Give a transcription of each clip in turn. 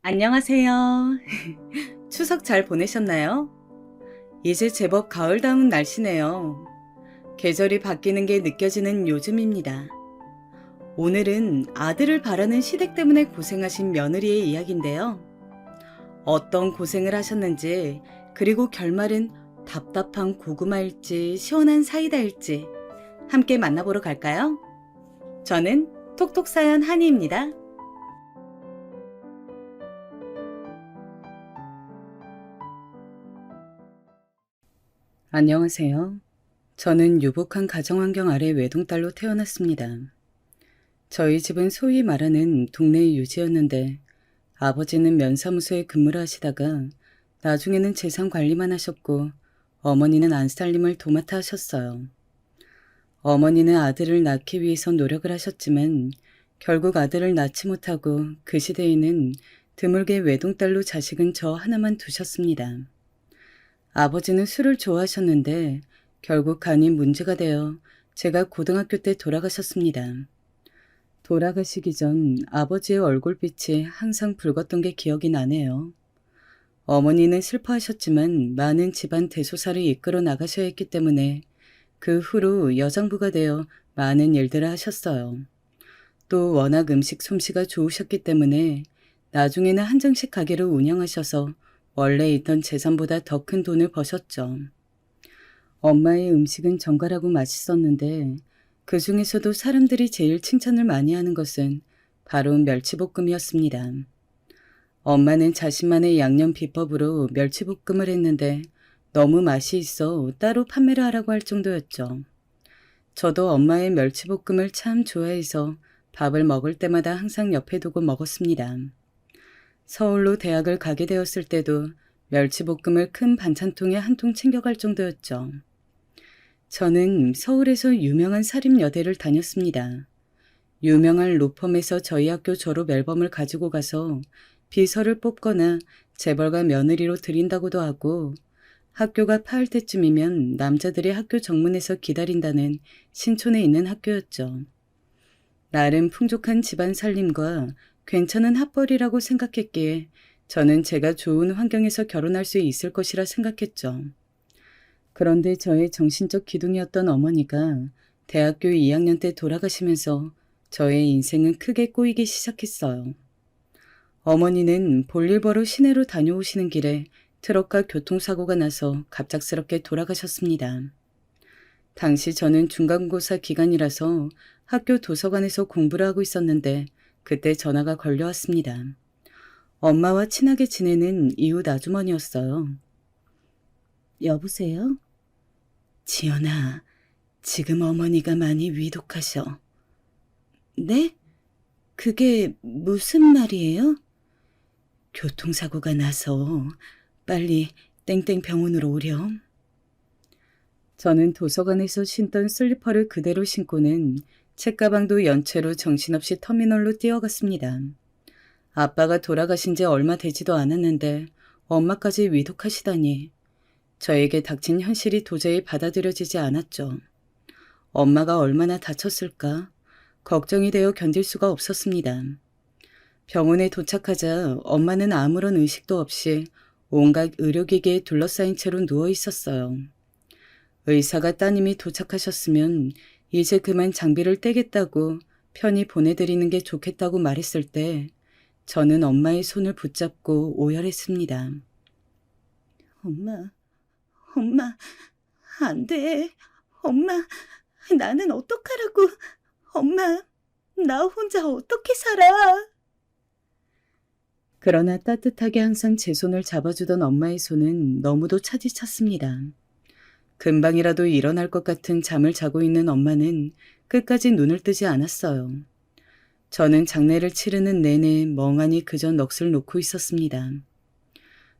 안녕하세요. 추석 잘 보내셨나요? 이제 제법 가을다운 날씨네요. 계절이 바뀌는 게 느껴지는 요즘입니다. 오늘은 아들을 바라는 시댁 때문에 고생하신 며느리의 이야기인데요. 어떤 고생을 하셨는지, 그리고 결말은 답답한 고구마일지 시원한 사이다일지 함께 만나보러 갈까요? 저는 톡톡사연 한이입니다. 안녕하세요. 저는 유복한 가정환경 아래 외동딸로 태어났습니다. 저희 집은 소위 말하는 동네 유지였는데 아버지는 면사무소에 근무를 하시다가 나중에는 재산 관리만 하셨고 어머니는 안살림을 도맡아 하셨어요. 어머니는 아들을 낳기 위해서 노력을 하셨지만 결국 아들을 낳지 못하고 그 시대에는 드물게 외동딸로 자식은 저 하나만 두셨습니다. 아버지는 술을 좋아하셨는데 결국 간이 문제가 되어 제가 고등학교 때 돌아가셨습니다. 돌아가시기 전 아버지의 얼굴빛이 항상 붉었던 게 기억이 나네요. 어머니는 슬퍼하셨지만 많은 집안 대소사를 이끌어 나가셔야 했기 때문에 그 후로 여장부가 되어 많은 일들을 하셨어요. 또 워낙 음식 솜씨가 좋으셨기 때문에 나중에는 한정식 가게를 운영하셔서 원래 있던 재산보다 더 큰 돈을 버셨죠. 엄마의 음식은 정갈하고 맛있었는데 그 중에서도 사람들이 제일 칭찬을 많이 하는 것은 바로 멸치볶음이었습니다. 엄마는 자신만의 양념 비법으로 멸치볶음을 했는데 너무 맛이 있어 따로 판매를 하라고 할 정도였죠. 저도 엄마의 멸치볶음을 참 좋아해서 밥을 먹을 때마다 항상 옆에 두고 먹었습니다. 서울로 대학을 가게 되었을 때도 멸치볶음을 큰 반찬통에 한 통 챙겨갈 정도였죠. 저는 서울에서 유명한 사립여대를 다녔습니다. 유명한 로펌에서 저희 학교 졸업 앨범을 가지고 가서 비서를 뽑거나 재벌가 며느리로 드린다고도 하고 학교가 파할 때쯤이면 남자들이 학교 정문에서 기다린다는 신촌에 있는 학교였죠. 나름 풍족한 집안 살림과 괜찮은 학벌이라고 생각했기에 저는 제가 좋은 환경에서 결혼할 수 있을 것이라 생각했죠. 그런데 저의 정신적 기둥이었던 어머니가 대학교 2학년 때 돌아가시면서 저의 인생은 크게 꼬이기 시작했어요. 어머니는 볼일 보러 시내로 다녀오시는 길에 트럭과 교통사고가 나서 갑작스럽게 돌아가셨습니다. 당시 저는 중간고사 기간이라서 학교 도서관에서 공부를 하고 있었는데 그때 전화가 걸려왔습니다. 엄마와 친하게 지내는 이웃 아주머니였어요. 여보세요? 지연아, 지금 어머니가 많이 위독하셔. 네? 그게 무슨 말이에요? 교통사고가 나서 빨리 땡땡 병원으로 오렴. 저는 도서관에서 신던 슬리퍼를 그대로 신고는 책가방도 연체로 정신없이 터미널로 뛰어갔습니다. 아빠가 돌아가신 지 얼마 되지도 않았는데 엄마까지 위독하시다니 저에게 닥친 현실이 도저히 받아들여지지 않았죠. 엄마가 얼마나 다쳤을까 걱정이 되어 견딜 수가 없었습니다. 병원에 도착하자 엄마는 아무런 의식도 없이 온갖 의료기기에 둘러싸인 채로 누워 있었어요. 의사가 따님이 도착하셨으면 이제 그만 장비를 떼겠다고 편히 보내드리는 게 좋겠다고 말했을 때 저는 엄마의 손을 붙잡고 오열했습니다. 엄마, 안 돼. 엄마, 나는 어떡하라고. 엄마, 나 혼자 어떻게 살아? 그러나 따뜻하게 항상 제 손을 잡아주던 엄마의 손은 너무도 차디찼습니다. 금방이라도 일어날 것 같은 잠을 자고 있는 엄마는 끝까지 눈을 뜨지 않았어요. 저는 장례를 치르는 내내 멍하니 그저 넋을 놓고 있었습니다.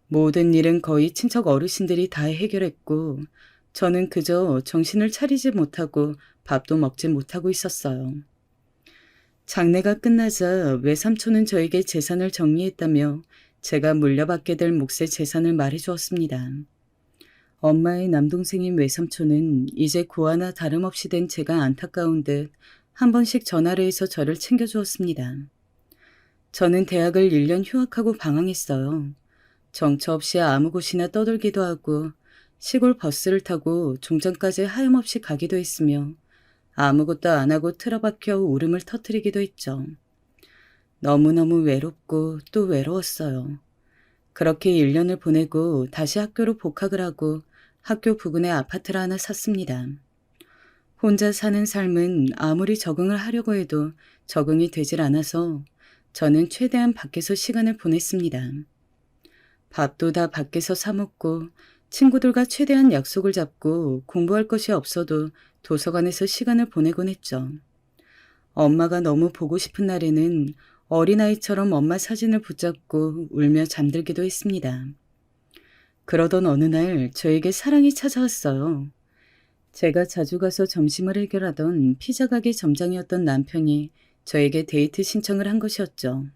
모든 일은 거의 친척 어르신들이 다 해결했고 저는 그저 정신을 차리지 못하고 밥도 먹지 못하고 있었어요. 장례가 끝나자 외삼촌은 저에게 재산을 정리했다며 제가 물려받게 될 몫의 재산을 말해주었습니다. 엄마의 남동생인 외삼촌은 이제 고아나 다름없이 된 제가 안타까운 듯 한 번씩 전화를 해서 저를 챙겨주었습니다. 저는 대학을 1년 휴학하고 방황했어요. 정처 없이 아무 곳이나 떠돌기도 하고 시골 버스를 타고 종점까지 하염없이 가기도 했으며 아무것도 안 하고 틀어박혀 울음을 터뜨리기도 했죠. 너무너무 외롭고 또 외로웠어요. 그렇게 1년을 보내고 다시 학교로 복학을 하고 학교 부근에 아파트를 하나 샀습니다. 혼자 사는 삶은 아무리 적응을 하려고 해도 적응이 되질 않아서 저는 최대한 밖에서 시간을 보냈습니다. 밥도 다 밖에서 사 먹고 친구들과 최대한 약속을 잡고 공부할 것이 없어도 도서관에서 시간을 보내곤 했죠. 엄마가 너무 보고 싶은 날에는 어린아이처럼 엄마 사진을 붙잡고 울며 잠들기도 했습니다. 그러던 어느 날 저에게 사랑이 찾아왔어요. 제가 자주 가서 점심을 해결하던 피자 가게 점장이었던 남편이 저에게 데이트 신청을 한 것이었죠.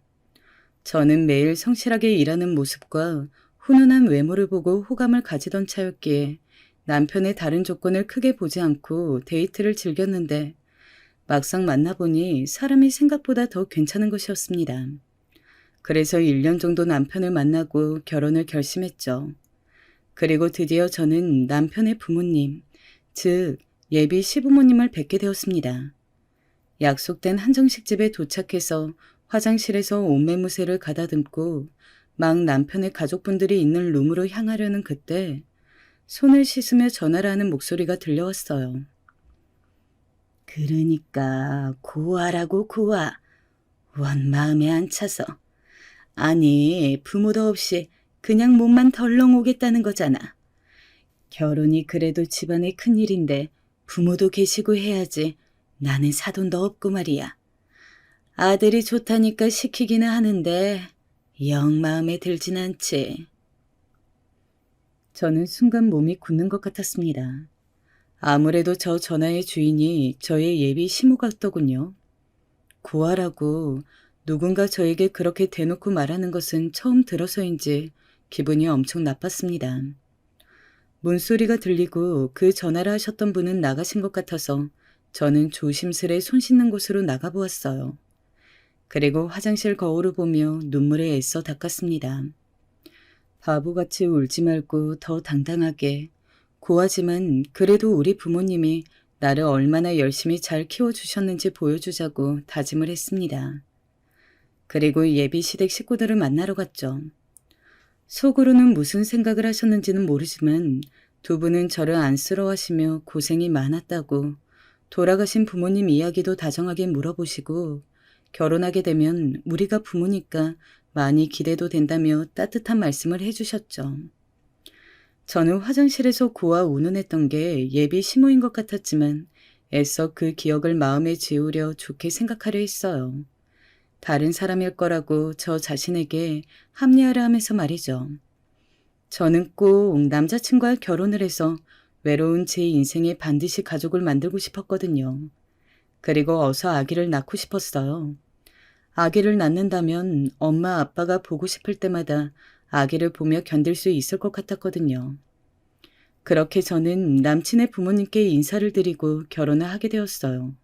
저는 매일 성실하게 일하는 모습과 훈훈한 외모를 보고 호감을 가지던 차였기에 남편의 다른 조건을 크게 보지 않고 데이트를 즐겼는데 막상 만나보니 사람이 생각보다 더 괜찮은 것이었습니다. 그래서 1년 정도 남편을 만나고 결혼을 결심했죠. 그리고 드디어 저는 남편의 부모님, 즉 예비 시부모님을 뵙게 되었습니다. 약속된 한정식 집에 도착해서 화장실에서 옷매무새를 가다듬고 막 남편의 가족분들이 있는 룸으로 향하려는 그때 손을 씻으며 전화를 하는 목소리가 들려왔어요. 그러니까 고아라고 고아. 원 마음에 안 차서. 아니 부모도 없이 그냥 몸만 덜렁 오겠다는 거잖아. 결혼이 그래도 집안의 큰일인데 부모도 계시고 해야지. 나는 사돈도 없고 말이야. 아들이 좋다니까 시키기는 하는데 영 마음에 들진 않지. 저는 순간 몸이 굳는 것 같았습니다. 아무래도 저 전화의 주인이 저의 예비 시모 같더군요. 고아라고 누군가 저에게 그렇게 대놓고 말하는 것은 처음 들어서인지 기분이 엄청 나빴습니다. 문소리가 들리고 그 전화를 하셨던 분은 나가신 것 같아서 저는 조심스레 손 씻는 곳으로 나가보았어요. 그리고 화장실 거울을 보며 눈물에 애써 닦았습니다. 바보같이 울지 말고 더 당당하게, 고하지만 그래도 우리 부모님이 나를 얼마나 열심히 잘 키워주셨는지 보여주자고 다짐을 했습니다. 그리고 예비 시댁 식구들을 만나러 갔죠. 속으로는 무슨 생각을 하셨는지는 모르지만 두 분은 저를 안쓰러워하시며 고생이 많았다고 돌아가신 부모님 이야기도 다정하게 물어보시고 결혼하게 되면 우리가 부모니까 많이 기대도 된다며 따뜻한 말씀을 해주셨죠. 저는 화장실에서 고아 운운했던 게 예비 시모인 것 같았지만 애써 그 기억을 마음에 지우려 좋게 생각하려 했어요. 다른 사람일 거라고 저 자신에게 합리화를 하면서 말이죠. 저는 꼭 남자친구와 결혼을 해서 외로운 제 인생에 반드시 가족을 만들고 싶었거든요. 그리고 어서 아기를 낳고 싶었어요. 아기를 낳는다면 엄마 아빠가 보고 싶을 때마다 아기를 보며 견딜 수 있을 것 같았거든요. 그렇게 저는 남친의 부모님께 인사를 드리고 결혼을 하게 되었어요.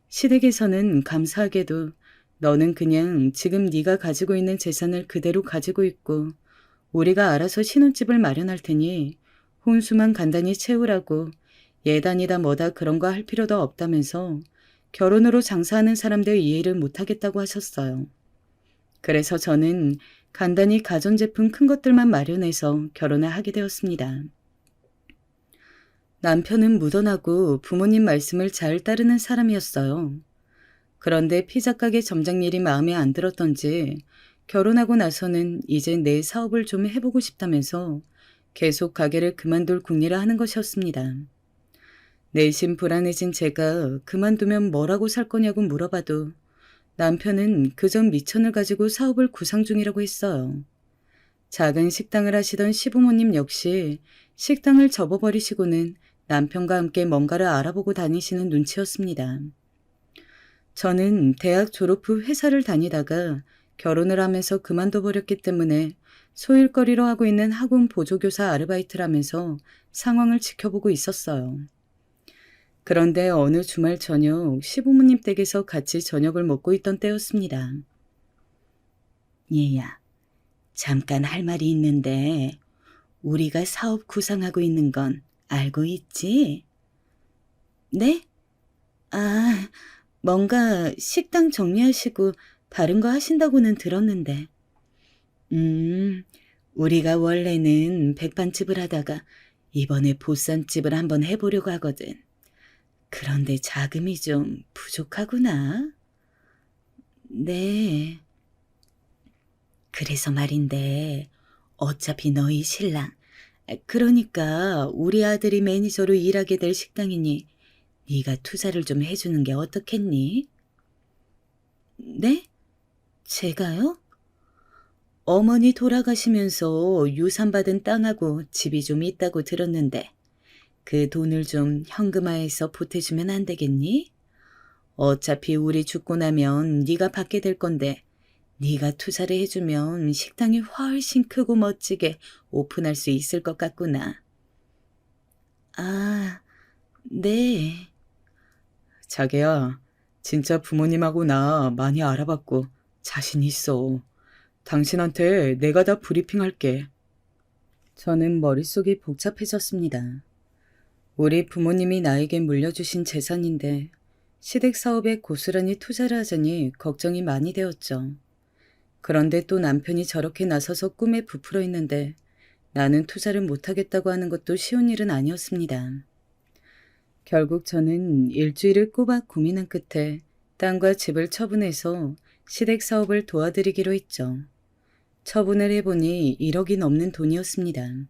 시댁에서는 감사하게도 너는 그냥 지금 네가 가지고 있는 재산을 그대로 가지고 있고 우리가 알아서 신혼집을 마련할 테니 혼수만 간단히 채우라고 예단이다 뭐다 그런 거 할 필요도 없다면서 결혼으로 장사하는 사람들 이해를 못하겠다고 하셨어요. 그래서 저는 간단히 가전제품 큰 것들만 마련해서 결혼을 하게 되었습니다. 남편은 무던하고 부모님 말씀을 잘 따르는 사람이었어요. 그런데 피자 가게 점장 일이 마음에 안 들었던지 결혼하고 나서는 이제 내 사업을 좀 해보고 싶다면서 계속 가게를 그만둘 궁리를 하는 것이었습니다. 내심 불안해진 제가 그만두면 뭐라고 살 거냐고 물어봐도 남편은 그전 미천을 가지고 사업을 구상 중이라고 했어요. 작은 식당을 하시던 시부모님 역시 식당을 접어버리시고는 남편과 함께 뭔가를 알아보고 다니시는 눈치였습니다. 저는 대학 졸업 후 회사를 다니다가 결혼을 하면서 그만둬버렸기 때문에 소일거리로 하고 있는 학원 보조교사 아르바이트를 하면서 상황을 지켜보고 있었어요. 그런데 어느 주말 저녁 시부모님 댁에서 같이 저녁을 먹고 있던 때였습니다. 얘야, 잠깐 할 말이 있는데 우리가 사업 구상하고 있는 건 알고 있지? 네? 아, 뭔가 식당 정리하시고 다른 거 하신다고는 들었는데. 음, 우리가 원래는 백반집을 하다가 이번에 보쌈집을 한번 해보려고 하거든. 그런데 자금이 좀 부족하구나. 네. 그래서 말인데 어차피 너희 신랑, 그러니까 우리 아들이 매니저로 일하게 될 식당이니 네가 투자를 좀 해주는 게 어떻겠니? 네? 제가요? 어머니 돌아가시면서 유산받은 땅하고 집이 좀 있다고 들었는데 그 돈을 좀 현금화해서 보태주면 안 되겠니? 어차피 우리 죽고 나면 네가 받게 될 건데 네가 투자를 해주면 식당이 훨씬 크고 멋지게 오픈할 수 있을 것 같구나. 아, 네. 자기야, 진짜 부모님하고 나 많이 알아봤고 자신 있어. 당신한테 내가 다 브리핑할게. 저는 머릿속이 복잡해졌습니다. 우리 부모님이 나에게 물려주신 재산인데 시댁 사업에 고스란히 투자를 하자니 걱정이 많이 되었죠. 그런데 또 남편이 저렇게 나서서 꿈에 부풀어 있는데 나는 투자를 못하겠다고 하는 것도 쉬운 일은 아니었습니다. 결국 저는 일주일을 꼬박 고민한 끝에 땅과 집을 처분해서 시댁 사업을 도와드리기로 했죠. 처분을 해보니 1억이 넘는 돈이었습니다.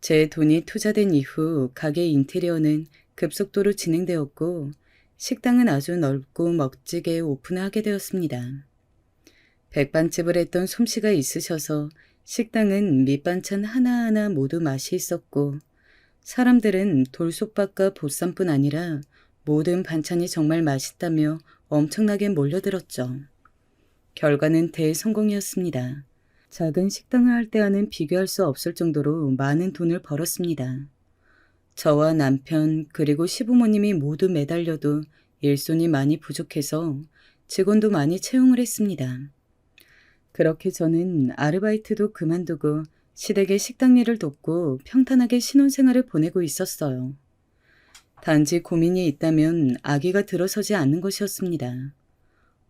제 돈이 투자된 이후 가게 인테리어는 급속도로 진행되었고 식당은 아주 넓고 멋지게 오픈을 하게 되었습니다. 백반집을 했던 솜씨가 있으셔서 식당은 밑반찬 하나하나 모두 맛이 있었고 사람들은 돌솥밥과 보쌈뿐 아니라 모든 반찬이 정말 맛있다며 엄청나게 몰려들었죠. 결과는 대성공이었습니다. 작은 식당을 할 때와는 비교할 수 없을 정도로 많은 돈을 벌었습니다. 저와 남편 그리고 시부모님이 모두 매달려도 일손이 많이 부족해서 직원도 많이 채용을 했습니다. 그렇게 저는 아르바이트도 그만두고 시댁의 식당 일을 돕고 평탄하게 신혼생활을 보내고 있었어요. 단지 고민이 있다면 아기가 들어서지 않는 것이었습니다.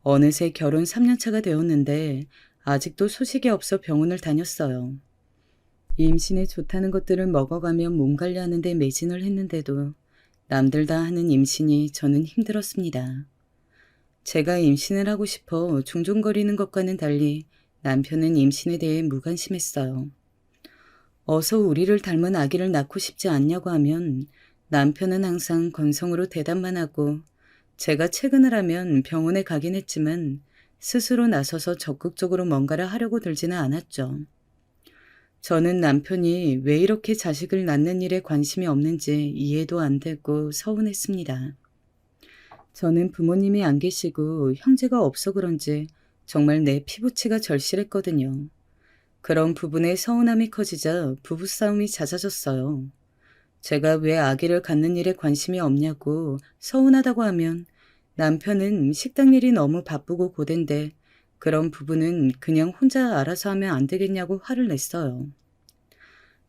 어느새 결혼 3년차가 되었는데 아직도 소식이 없어 병원을 다녔어요. 임신에 좋다는 것들을 먹어가며 몸 관리하는 데 매진을 했는데도 남들 다 하는 임신이 저는 힘들었습니다. 제가 임신을 하고 싶어 중종거리는 것과는 달리 남편은 임신에 대해 무관심했어요. 어서 우리를 닮은 아기를 낳고 싶지 않냐고 하면 남편은 항상 건성으로 대답만 하고 제가 퇴근을 하면 병원에 가긴 했지만 스스로 나서서 적극적으로 뭔가를 하려고 들지는 않았죠. 저는 남편이 왜 이렇게 자식을 낳는 일에 관심이 없는지 이해도 안 되고 서운했습니다. 저는 부모님이 안 계시고 형제가 없어 그런지 정말 내 피부치가 절실했거든요. 그런 부분에 서운함이 커지자 부부싸움이 잦아졌어요. 제가 왜 아기를 갖는 일에 관심이 없냐고 서운하다고 하면 남편은 식당 일이 너무 바쁘고 고된데 그런 부분은 그냥 혼자 알아서 하면 안 되겠냐고 화를 냈어요.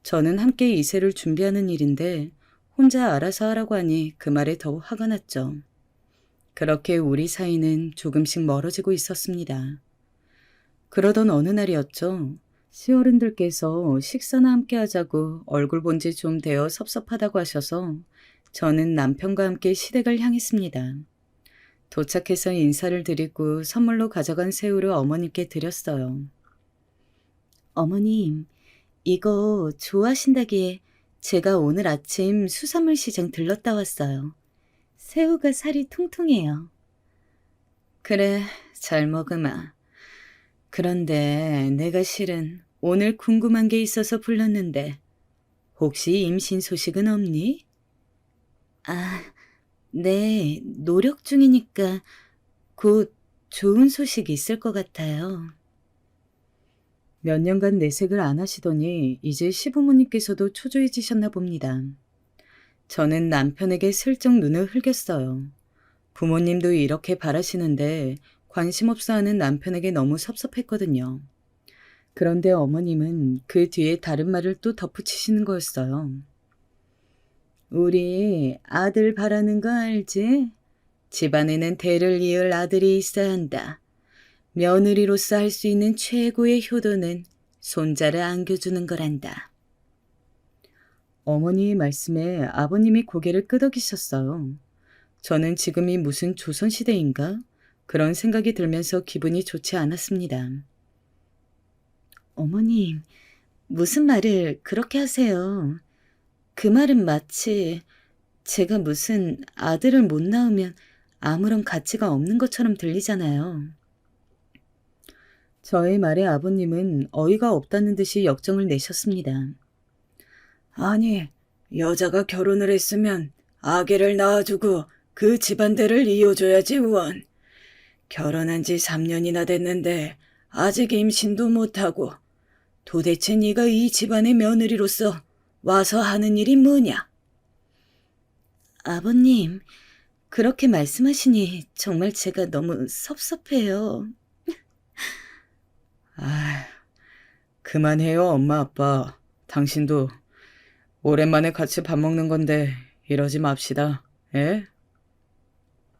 저는 함께 이세를 준비하는 일인데 혼자 알아서 하라고 하니 그 말에 더욱 화가 났죠. 그렇게 우리 사이는 조금씩 멀어지고 있었습니다. 그러던 어느 날이었죠. 시어른들께서 식사나 함께 하자고 얼굴 본 지 좀 되어 섭섭하다고 하셔서 저는 남편과 함께 시댁을 향했습니다. 도착해서 인사를 드리고 선물로 가져간 새우를 어머님께 드렸어요. 어머님, 이거 좋아하신다기에 제가 오늘 아침 수산물 시장 들렀다 왔어요. 새우가 살이 통통해요. 그래, 잘 먹으마. 그런데 내가 실은 오늘 궁금한 게 있어서 불렀는데 혹시 임신 소식은 없니? 아, 네, 노력 중이니까 곧 좋은 소식이 있을 것 같아요. 몇 년간 내색을 안 하시더니 이제 시부모님께서도 초조해지셨나 봅니다. 저는 남편에게 슬쩍 눈을 흘겼어요. 부모님도 이렇게 바라시는데 관심 없어 하는 남편에게 너무 섭섭했거든요. 그런데 어머님은 그 뒤에 다른 말을 또 덧붙이시는 거였어요. 우리 아들 바라는 거 알지? 집안에는 대를 이을 아들이 있어야 한다. 며느리로서 할 수 있는 최고의 효도는 손자를 안겨주는 거란다. 어머니의 말씀에 아버님이 고개를 끄덕이셨어요. 저는 지금이 무슨 조선시대인가? 그런 생각이 들면서 기분이 좋지 않았습니다. 어머님, 무슨 말을 그렇게 하세요? 그 말은 마치 제가 무슨 아들을 못 낳으면 아무런 가치가 없는 것처럼 들리잖아요. 저의 말에 아버님은 어이가 없다는 듯이 역정을 내셨습니다. 아니, 여자가 결혼을 했으면 아기를 낳아주고 그 집안대를 이어줘야지 원. 결혼한 지 3년이나 됐는데 아직 임신도 못하고 도대체 네가 이 집안의 며느리로서 와서 하는 일이 뭐냐? 아버님, 그렇게 말씀하시니 정말 제가 너무 섭섭해요. 아, 그만해요, 엄마, 아빠. 당신도 오랜만에 같이 밥 먹는 건데 이러지 맙시다. 예?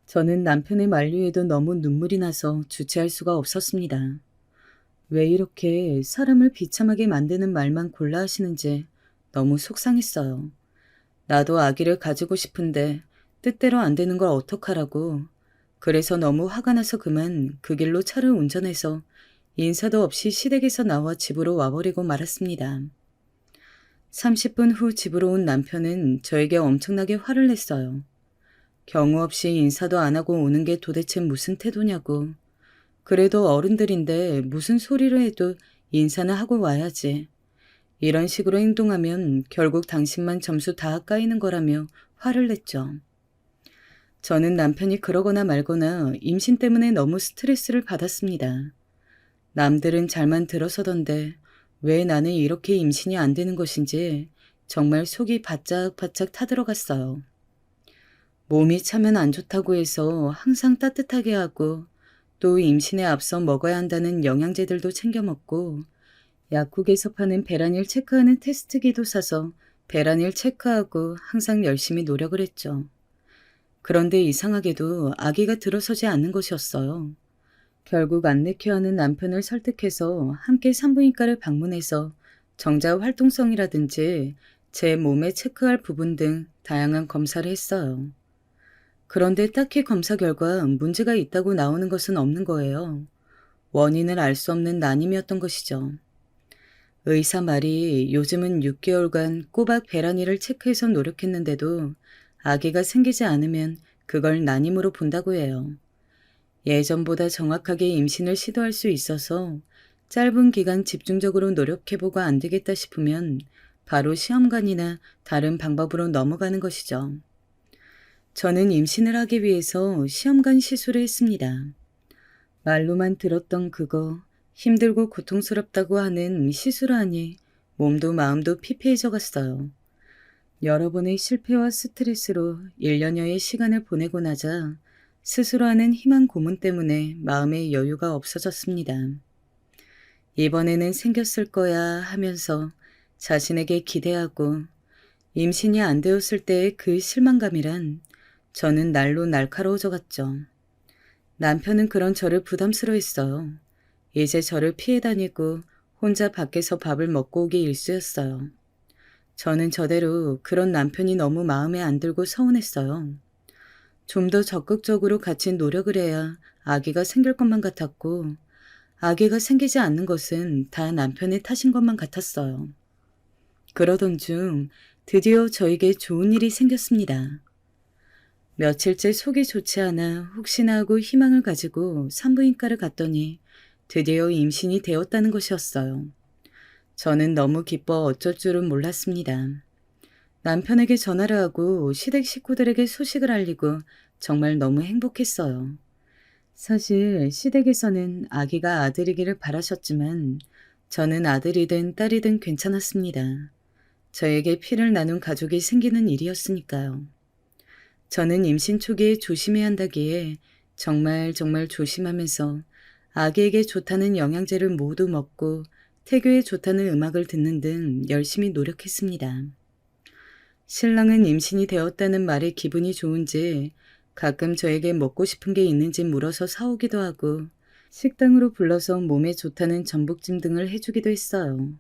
저는 남편의 만류에도 너무 눈물이 나서 주체할 수가 없었습니다. 왜 이렇게 사람을 비참하게 만드는 말만 골라 하시는지 너무 속상했어요. 나도 아기를 가지고 싶은데 뜻대로 안 되는 걸 어떡하라고. 그래서 너무 화가 나서 그만 그 길로 차를 운전해서 인사도 없이 시댁에서 나와 집으로 와버리고 말았습니다. 30분 후 집으로 온 남편은 저에게 엄청나게 화를 냈어요. 경우 없이 인사도 안 하고 오는 게 도대체 무슨 태도냐고. 그래도 어른들인데 무슨 소리를 해도 인사는 하고 와야지. 이런 식으로 행동하면 결국 당신만 점수 다 까이는 거라며 화를 냈죠. 저는 남편이 그러거나 말거나 임신 때문에 너무 스트레스를 받았습니다. 남들은 잘만 들어서던데 왜 나는 이렇게 임신이 안 되는 것인지 정말 속이 바짝바짝 타들어갔어요. 몸이 차면 안 좋다고 해서 항상 따뜻하게 하고 또 임신에 앞서 먹어야 한다는 영양제들도 챙겨 먹고 약국에서 파는 배란일 체크하는 테스트기도 사서 배란일 체크하고 항상 열심히 노력을 했죠. 그런데 이상하게도 아기가 들어서지 않는 것이었어요. 결국 안 낳게 하는 남편을 설득해서 함께 산부인과를 방문해서 정자 활동성이라든지 제 몸에 체크할 부분 등 다양한 검사를 했어요. 그런데 딱히 검사 결과 문제가 있다고 나오는 것은 없는 거예요. 원인을 알 수 없는 난임이었던 것이죠. 의사 말이 요즘은 6개월간 꼬박 배란일을 체크해서 노력했는데도 아기가 생기지 않으면 그걸 난임으로 본다고 해요. 예전보다 정확하게 임신을 시도할 수 있어서 짧은 기간 집중적으로 노력해보고 안 되겠다 싶으면 바로 시험관이나 다른 방법으로 넘어가는 것이죠. 저는 임신을 하기 위해서 시험관 시술을 했습니다. 말로만 들었던 그거, 힘들고 고통스럽다고 하는 시술하니 몸도 마음도 피폐해져 갔어요. 여러 번의 실패와 스트레스로 1년여의 시간을 보내고 나자 스스로 하는 희망 고문 때문에 마음의 여유가 없어졌습니다. 이번에는 생겼을 거야 하면서 자신에게 기대하고 임신이 안 되었을 때의 그 실망감이란 저는 날로 날카로워져 갔죠. 남편은 그런 저를 부담스러워했어요. 이제 저를 피해 다니고 혼자 밖에서 밥을 먹고 오기 일쑤였어요. 저는 저대로 그런 남편이 너무 마음에 안 들고 서운했어요. 좀 더 적극적으로 같이 노력을 해야 아기가 생길 것만 같았고 아기가 생기지 않는 것은 다 남편의 탓인 것만 같았어요. 그러던 중 드디어 저에게 좋은 일이 생겼습니다. 며칠째 속이 좋지 않아 혹시나 하고 희망을 가지고 산부인과를 갔더니 드디어 임신이 되었다는 것이었어요. 저는 너무 기뻐 어쩔 줄은 몰랐습니다. 남편에게 전화를 하고 시댁 식구들에게 소식을 알리고 정말 너무 행복했어요. 사실 시댁에서는 아기가 아들이기를 바라셨지만 저는 아들이든 딸이든 괜찮았습니다. 저에게 피를 나눈 가족이 생기는 일이었으니까요. 저는 임신 초기에 조심해야 한다기에 정말 정말 조심하면서 아기에게 좋다는 영양제를 모두 먹고 태교에 좋다는 음악을 듣는 등 열심히 노력했습니다. 신랑은 임신이 되었다는 말에 기분이 좋은지 가끔 저에게 먹고 싶은 게 있는지 물어서 사오기도 하고 식당으로 불러서 몸에 좋다는 전복찜 등을 해주기도 했어요.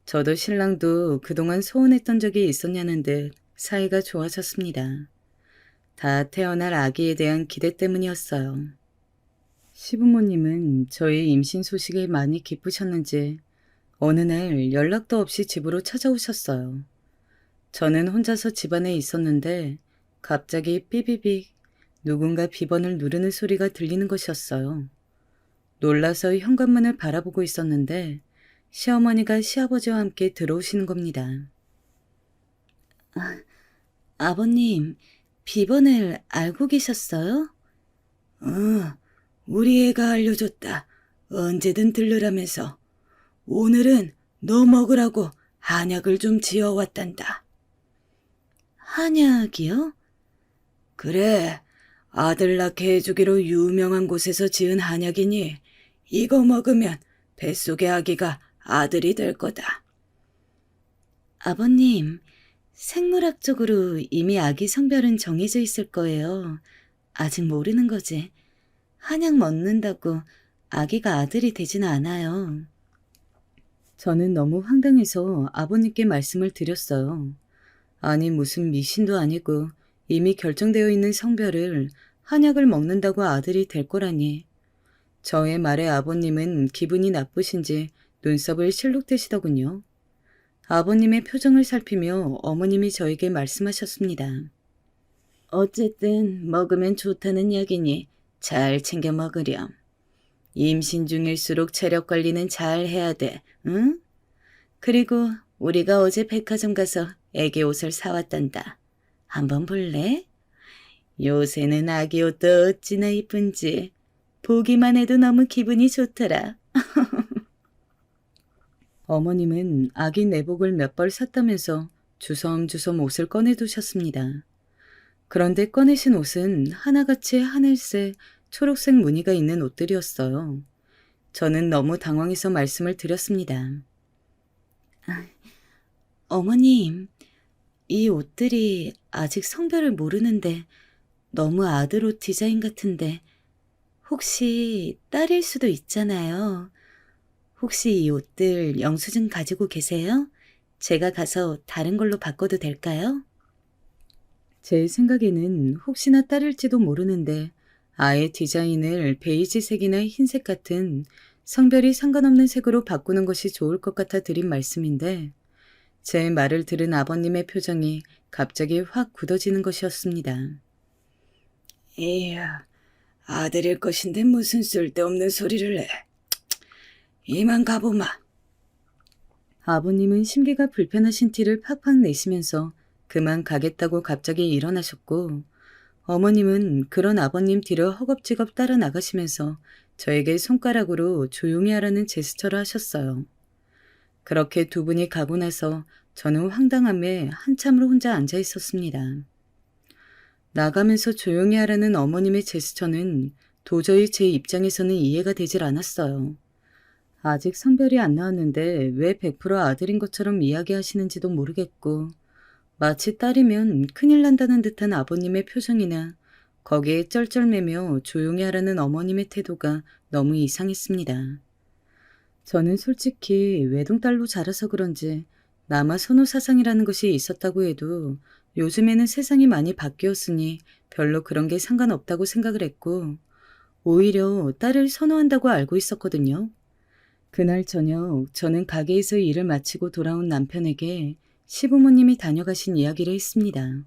저도 신랑도 그동안 소원했던 적이 있었냐는 듯 사이가 좋아졌습니다. 다 태어날 아기에 대한 기대 때문이었어요. 시부모님은 저의 임신 소식에 많이 기쁘셨는지 어느 날 연락도 없이 집으로 찾아오셨어요. 저는 혼자서 집안에 있었는데 갑자기 삐비빅 누군가 비번을 누르는 소리가 들리는 것이었어요. 놀라서 현관문을 바라보고 있었는데 시어머니가 시아버지와 함께 들어오시는 겁니다. 아버님, 비번을 알고 계셨어요? 우리 애가 알려줬다. 언제든 들르라면서. 오늘은 너 먹으라고 한약을 좀 지어왔단다. 한약이요? 그래, 아들 낳게 해주기로 유명한 곳에서 지은 한약이니 이거 먹으면 뱃속의 아기가 아들이 될 거다. 아버님, 생물학적으로 이미 아기 성별은 정해져 있을 거예요. 아직 모르는 거지. 한약 먹는다고 아기가 아들이 되지는 않아요. 저는 너무 황당해서 아버님께 말씀을 드렸어요. 아니 무슨 미신도 아니고 이미 결정되어 있는 성별을 한약을 먹는다고 아들이 될 거라니. 저의 말에 아버님은 기분이 나쁘신지 눈썹을 실룩대시더군요. 아버님의 표정을 살피며 어머님이 저에게 말씀하셨습니다. 어쨌든 먹으면 좋다는 약이니 잘 챙겨 먹으렴. 임신 중일수록 체력 관리는 잘 해야 돼, 응? 그리고 우리가 어제 백화점 가서 애기 옷을 사왔단다. 한번 볼래? 요새는 아기 옷도 어찌나 이쁜지 보기만 해도 너무 기분이 좋더라. 어머님은 아기 내복을 몇 벌 샀다면서 주섬주섬 옷을 꺼내두셨습니다. 그런데 꺼내신 옷은 하나같이 하늘색, 초록색 무늬가 있는 옷들이었어요. 저는 너무 당황해서 말씀을 드렸습니다. 어머님, 이 옷들이 아직 성별을 모르는데 너무 아들 옷 디자인 같은데 혹시 딸일 수도 있잖아요. 혹시 이 옷들 영수증 가지고 계세요? 제가 가서 다른 걸로 바꿔도 될까요? 제 생각에는 혹시나 딸일지도 모르는데 아예 디자인을 베이지색이나 흰색 같은 성별이 상관없는 색으로 바꾸는 것이 좋을 것 같아 드린 말씀인데 제 말을 들은 아버님의 표정이 갑자기 확 굳어지는 것이었습니다. 이야, 아들일 것인데 무슨 쓸데없는 소리를 해. 이만 가보마. 아버님은 심기가 불편하신 티를 팍팍 내시면서 그만 가겠다고 갑자기 일어나셨고 어머님은 그런 아버님 뒤를 허겁지겁 따라 나가시면서 저에게 손가락으로 조용히 하라는 제스처를 하셨어요. 그렇게 두 분이 가고 나서 저는 황당함에 한참을 혼자 앉아 있었습니다. 나가면서 조용히 하라는 어머님의 제스처는 도저히 제 입장에서는 이해가 되질 않았어요. 아직 성별이 안 나왔는데 왜 100% 아들인 것처럼 이야기하시는지도 모르겠고 마치 딸이면 큰일 난다는 듯한 아버님의 표정이나 거기에 쩔쩔매며 조용히 하라는 어머님의 태도가 너무 이상했습니다. 저는 솔직히 외동딸로 자라서 그런지 남아 선호 사상이라는 것이 있었다고 해도 요즘에는 세상이 많이 바뀌었으니 별로 그런 게 상관없다고 생각을 했고 오히려 딸을 선호한다고 알고 있었거든요. 그날 저녁 저는 가게에서 일을 마치고 돌아온 남편에게 시부모님이 다녀가신 이야기를 했습니다.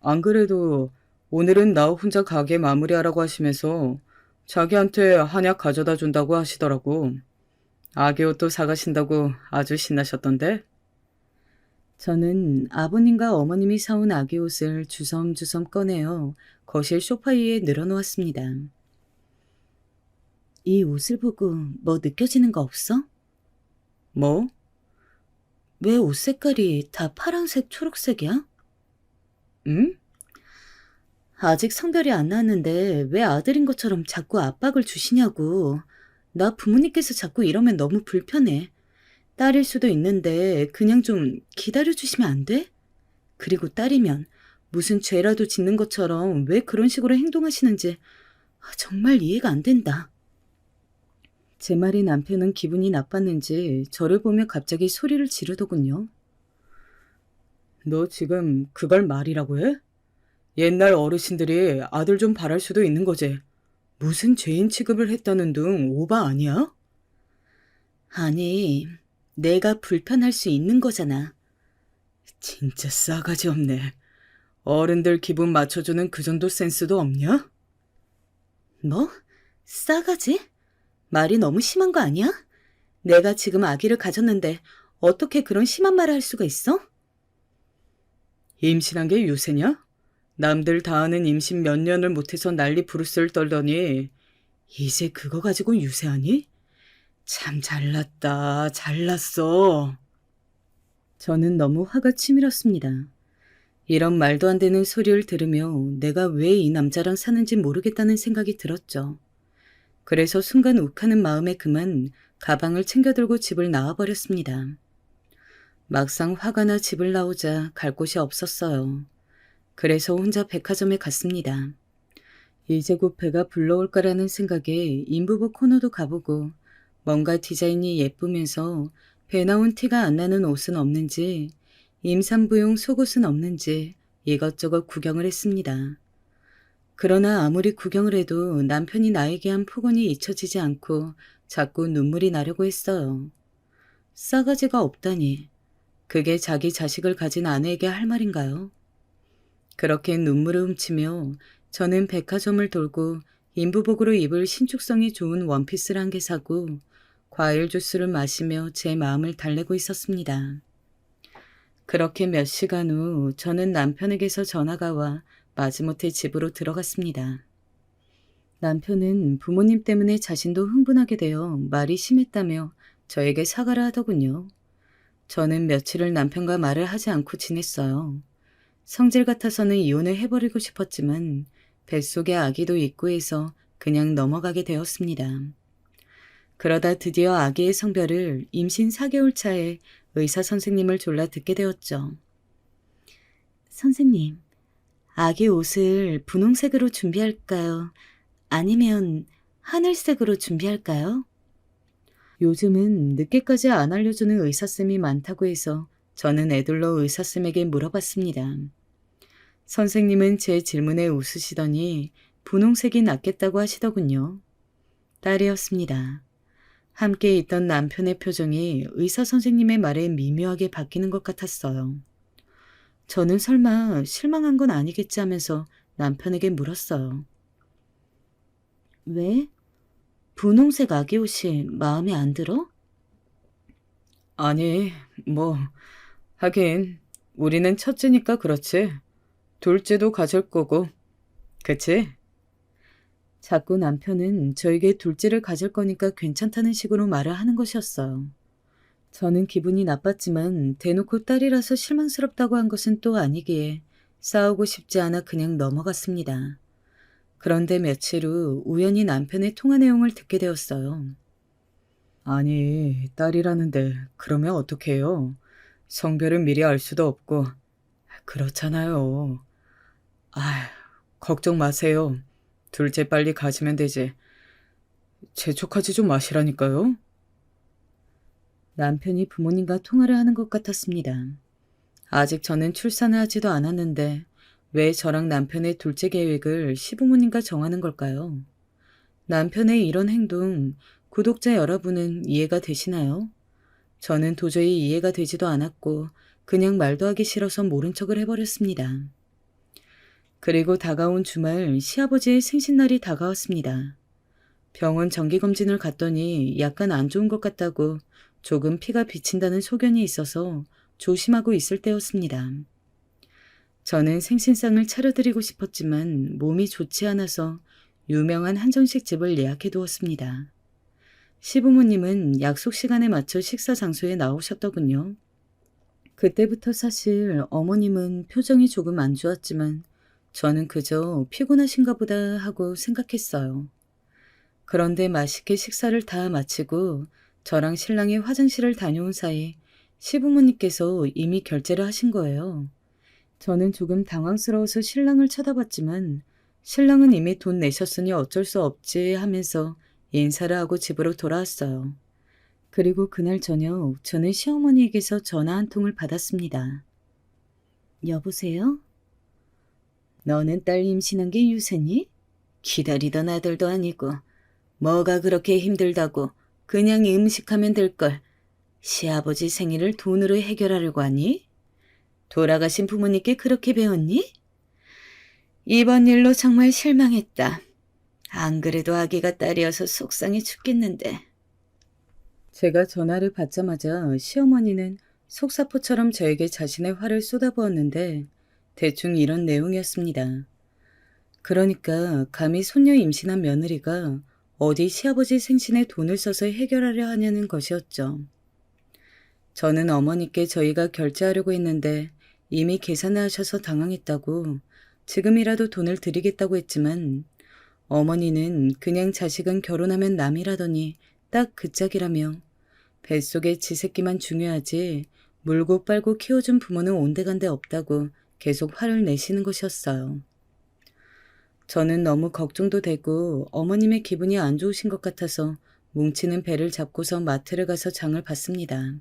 안 그래도 오늘은 나 혼자 가게 마무리하라고 하시면서 자기한테 한약 가져다 준다고 하시더라고. 아기 옷도 사가신다고 아주 신나셨던데? 저는 아버님과 어머님이 사온 아기 옷을 주섬주섬 꺼내어 거실 소파 위에 늘어놓았습니다. 이 옷을 보고 뭐 느껴지는 거 없어? 뭐? 왜 옷 색깔이 다 파란색, 초록색이야? 응? 아직 성별이 안 나왔는데 왜 아들인 것처럼 자꾸 압박을 주시냐고. 나 부모님께서 자꾸 이러면 너무 불편해. 딸일 수도 있는데 그냥 좀 기다려주시면 안 돼? 그리고 딸이면 무슨 죄라도 짓는 것처럼 왜 그런 식으로 행동하시는지 정말 이해가 안 된다. 제 말에 남편은 기분이 나빴는지 저를 보며 갑자기 소리를 지르더군요. 너 지금 그걸 말이라고 해? 옛날 어르신들이 아들 좀 바랄 수도 있는 거지. 무슨 죄인 취급을 했다는 둥 오바 아니야? 아니, 내가 불편할 수 있는 거잖아. 진짜 싸가지 없네. 어른들 기분 맞춰주는 그 정도 센스도 없냐? 뭐? 싸가지? 말이 너무 심한 거 아니야? 내가 지금 아기를 가졌는데 어떻게 그런 심한 말을 할 수가 있어? 임신한 게 유세냐? 남들 다 아는 임신 몇 년을 못해서 난리 부르스를 떨더니 이제 그거 가지고 유세하니? 참 잘났다. 잘났어. 저는 너무 화가 치밀었습니다. 이런 말도 안 되는 소리를 들으며 내가 왜 이 남자랑 사는지 모르겠다는 생각이 들었죠. 그래서 순간 욱하는 마음에 그만 가방을 챙겨들고 집을 나와버렸습니다. 막상 화가 나 집을 나오자 갈 곳이 없었어요. 그래서 혼자 백화점에 갔습니다. 이제 곧 배가 불러올까라는 생각에 인부복 코너도 가보고 뭔가 디자인이 예쁘면서 배 나온 티가 안 나는 옷은 없는지 임산부용 속옷은 없는지 이것저것 구경을 했습니다. 그러나 아무리 구경을 해도 남편이 나에게 한 폭언이 잊혀지지 않고 자꾸 눈물이 나려고 했어요. 싸가지가 없다니. 그게 자기 자식을 가진 아내에게 할 말인가요? 그렇게 눈물을 훔치며 저는 백화점을 돌고 인부복으로 입을 신축성이 좋은 원피스를 한 개 사고 과일 주스를 마시며 제 마음을 달래고 있었습니다. 그렇게 몇 시간 후 저는 남편에게서 전화가 와 마지못해 집으로 들어갔습니다. 남편은 부모님 때문에 자신도 흥분하게 되어 말이 심했다며 저에게 사과를 하더군요. 저는 며칠을 남편과 말을 하지 않고 지냈어요. 성질 같아서는 이혼을 해버리고 싶었지만 뱃속에 아기도 있고 해서 그냥 넘어가게 되었습니다. 그러다 드디어 아기의 성별을 임신 4개월 차에 의사 선생님을 졸라 듣게 되었죠. 선생님, 아기 옷을 분홍색으로 준비할까요? 아니면 하늘색으로 준비할까요? 요즘은 늦게까지 안 알려주는 의사쌤이 많다고 해서 저는 애둘러 의사쌤에게 물어봤습니다. 선생님은 제 질문에 웃으시더니 분홍색이 낫겠다고 하시더군요. 딸이었습니다. 함께 있던 남편의 표정이 의사 선생님의 말에 미묘하게 바뀌는 것 같았어요. 저는 설마 실망한 건 아니겠지 하면서 남편에게 물었어요. 왜? 분홍색 아기 옷이 마음에 안 들어? 아니, 뭐, 하긴 우리는 첫째니까 그렇지. 둘째도 가질 거고, 그치? 자꾸 남편은 저에게 둘째를 가질 거니까 괜찮다는 식으로 말을 하는 것이었어요. 저는 기분이 나빴지만 대놓고 딸이라서 실망스럽다고 한 것은 또 아니기에 싸우고 싶지 않아 그냥 넘어갔습니다. 그런데 며칠 후 우연히 남편의 통화 내용을 듣게 되었어요. 아니, 딸이라는데 그러면 어떡해요? 성별은 미리 알 수도 없고. 그렇잖아요. 아, 걱정 마세요. 둘째 빨리 가지면 되지. 재촉하지 좀 마시라니까요. 남편이 부모님과 통화를 하는 것 같았습니다. 아직 저는 출산을 하지도 않았는데 왜 저랑 남편의 둘째 계획을 시부모님과 정하는 걸까요? 남편의 이런 행동, 구독자 여러분은 이해가 되시나요? 저는 도저히 이해가 되지도 않았고 그냥 말도 하기 싫어서 모른 척을 해버렸습니다. 그리고 다가온 주말 시아버지의 생신날이 다가왔습니다. 병원 정기검진을 갔더니 약간 안 좋은 것 같다고 조금 피가 비친다는 소견이 있어서 조심하고 있을 때였습니다. 저는 생신상을 차려드리고 싶었지만 몸이 좋지 않아서 유명한 한정식 집을 예약해 두었습니다. 시부모님은 약속 시간에 맞춰 식사 장소에 나오셨더군요. 그때부터 사실 어머님은 표정이 조금 안 좋았지만 저는 그저 피곤하신가 보다 하고 생각했어요. 그런데 맛있게 식사를 다 마치고 저랑 신랑이 화장실을 다녀온 사이 시부모님께서 이미 결제를 하신 거예요. 저는 조금 당황스러워서 신랑을 쳐다봤지만 신랑은 이미 돈 내셨으니 어쩔 수 없지 하면서 인사를 하고 집으로 돌아왔어요. 그리고 그날 저녁 저는 시어머니에게서 전화 한 통을 받았습니다. 여보세요? 너는 딸 임신한 게 유세니? 기다리던 아들도 아니고 뭐가 그렇게 힘들다고 그냥 음식하면 될걸. 시아버지 생일을 돈으로 해결하려고 하니? 돌아가신 부모님께 그렇게 배웠니? 이번 일로 정말 실망했다. 안 그래도 아기가 딸이어서 속상해 죽겠는데. 제가 전화를 받자마자 시어머니는 속사포처럼 저에게 자신의 화를 쏟아부었는데 대충 이런 내용이었습니다. 그러니까 감히 손녀 임신한 며느리가 어디 시아버지 생신에 돈을 써서 해결하려 하냐는 것이었죠. 저는 어머니께 저희가 결제하려고 했는데 이미 계산을 하셔서 당황했다고 지금이라도 돈을 드리겠다고 했지만 어머니는 그냥 자식은 결혼하면 남이라더니 딱 그 짝이라며 뱃속의 지 새끼만 중요하지 물고 빨고 키워준 부모는 온데간데 없다고 계속 화를 내시는 것이었어요. 저는 너무 걱정도 되고 어머님의 기분이 안 좋으신 것 같아서 뭉치는 배를 잡고서 마트를 가서 장을 봤습니다.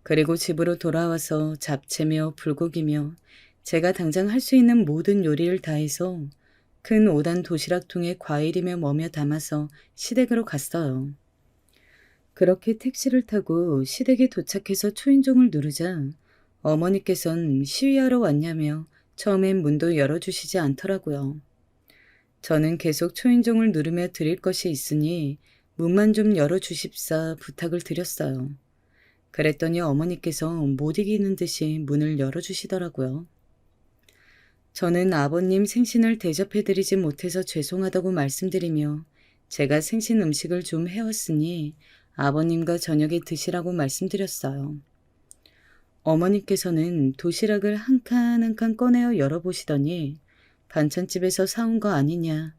그리고 집으로 돌아와서 잡채며 불고기며 제가 당장 할 수 있는 모든 요리를 다해서 큰 5단 도시락통에 과일이며 뭐며 담아서 시댁으로 갔어요. 그렇게 택시를 타고 시댁에 도착해서 초인종을 누르자 어머니께선 시위하러 왔냐며 처음엔 문도 열어주시지 않더라고요. 저는 계속 초인종을 누르며 드릴 것이 있으니 문만 좀 열어주십사 부탁을 드렸어요. 그랬더니 어머니께서 못 이기는 듯이 문을 열어주시더라고요. 저는 아버님 생신을 대접해드리지 못해서 죄송하다고 말씀드리며 제가 생신 음식을 좀 해왔으니 아버님과 저녁에 드시라고 말씀드렸어요. 어머님께서는 도시락을 한 칸 한 칸 꺼내어 열어보시더니 반찬집에서 사온 거 아니냐.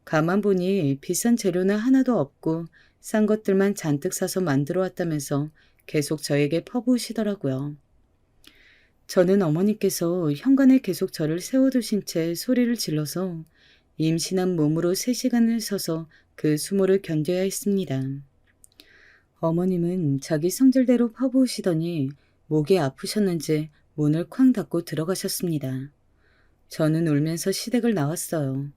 가만 보니 비싼 재료는 하나도 없고 싼 것들만 잔뜩 사서 만들어 왔다면서 계속 저에게 퍼부으시더라고요. 저는 어머니께서 현관에 계속 저를 세워두신 채 소리를 질러서 임신한 몸으로 3시간을 서서 그 수모를 견뎌야 했습니다. 어머님은 자기 성질대로 퍼부으시더니 목이 아프셨는지 문을 쾅 닫고 들어가셨습니다. 저는 울면서 시댁을 나왔어요.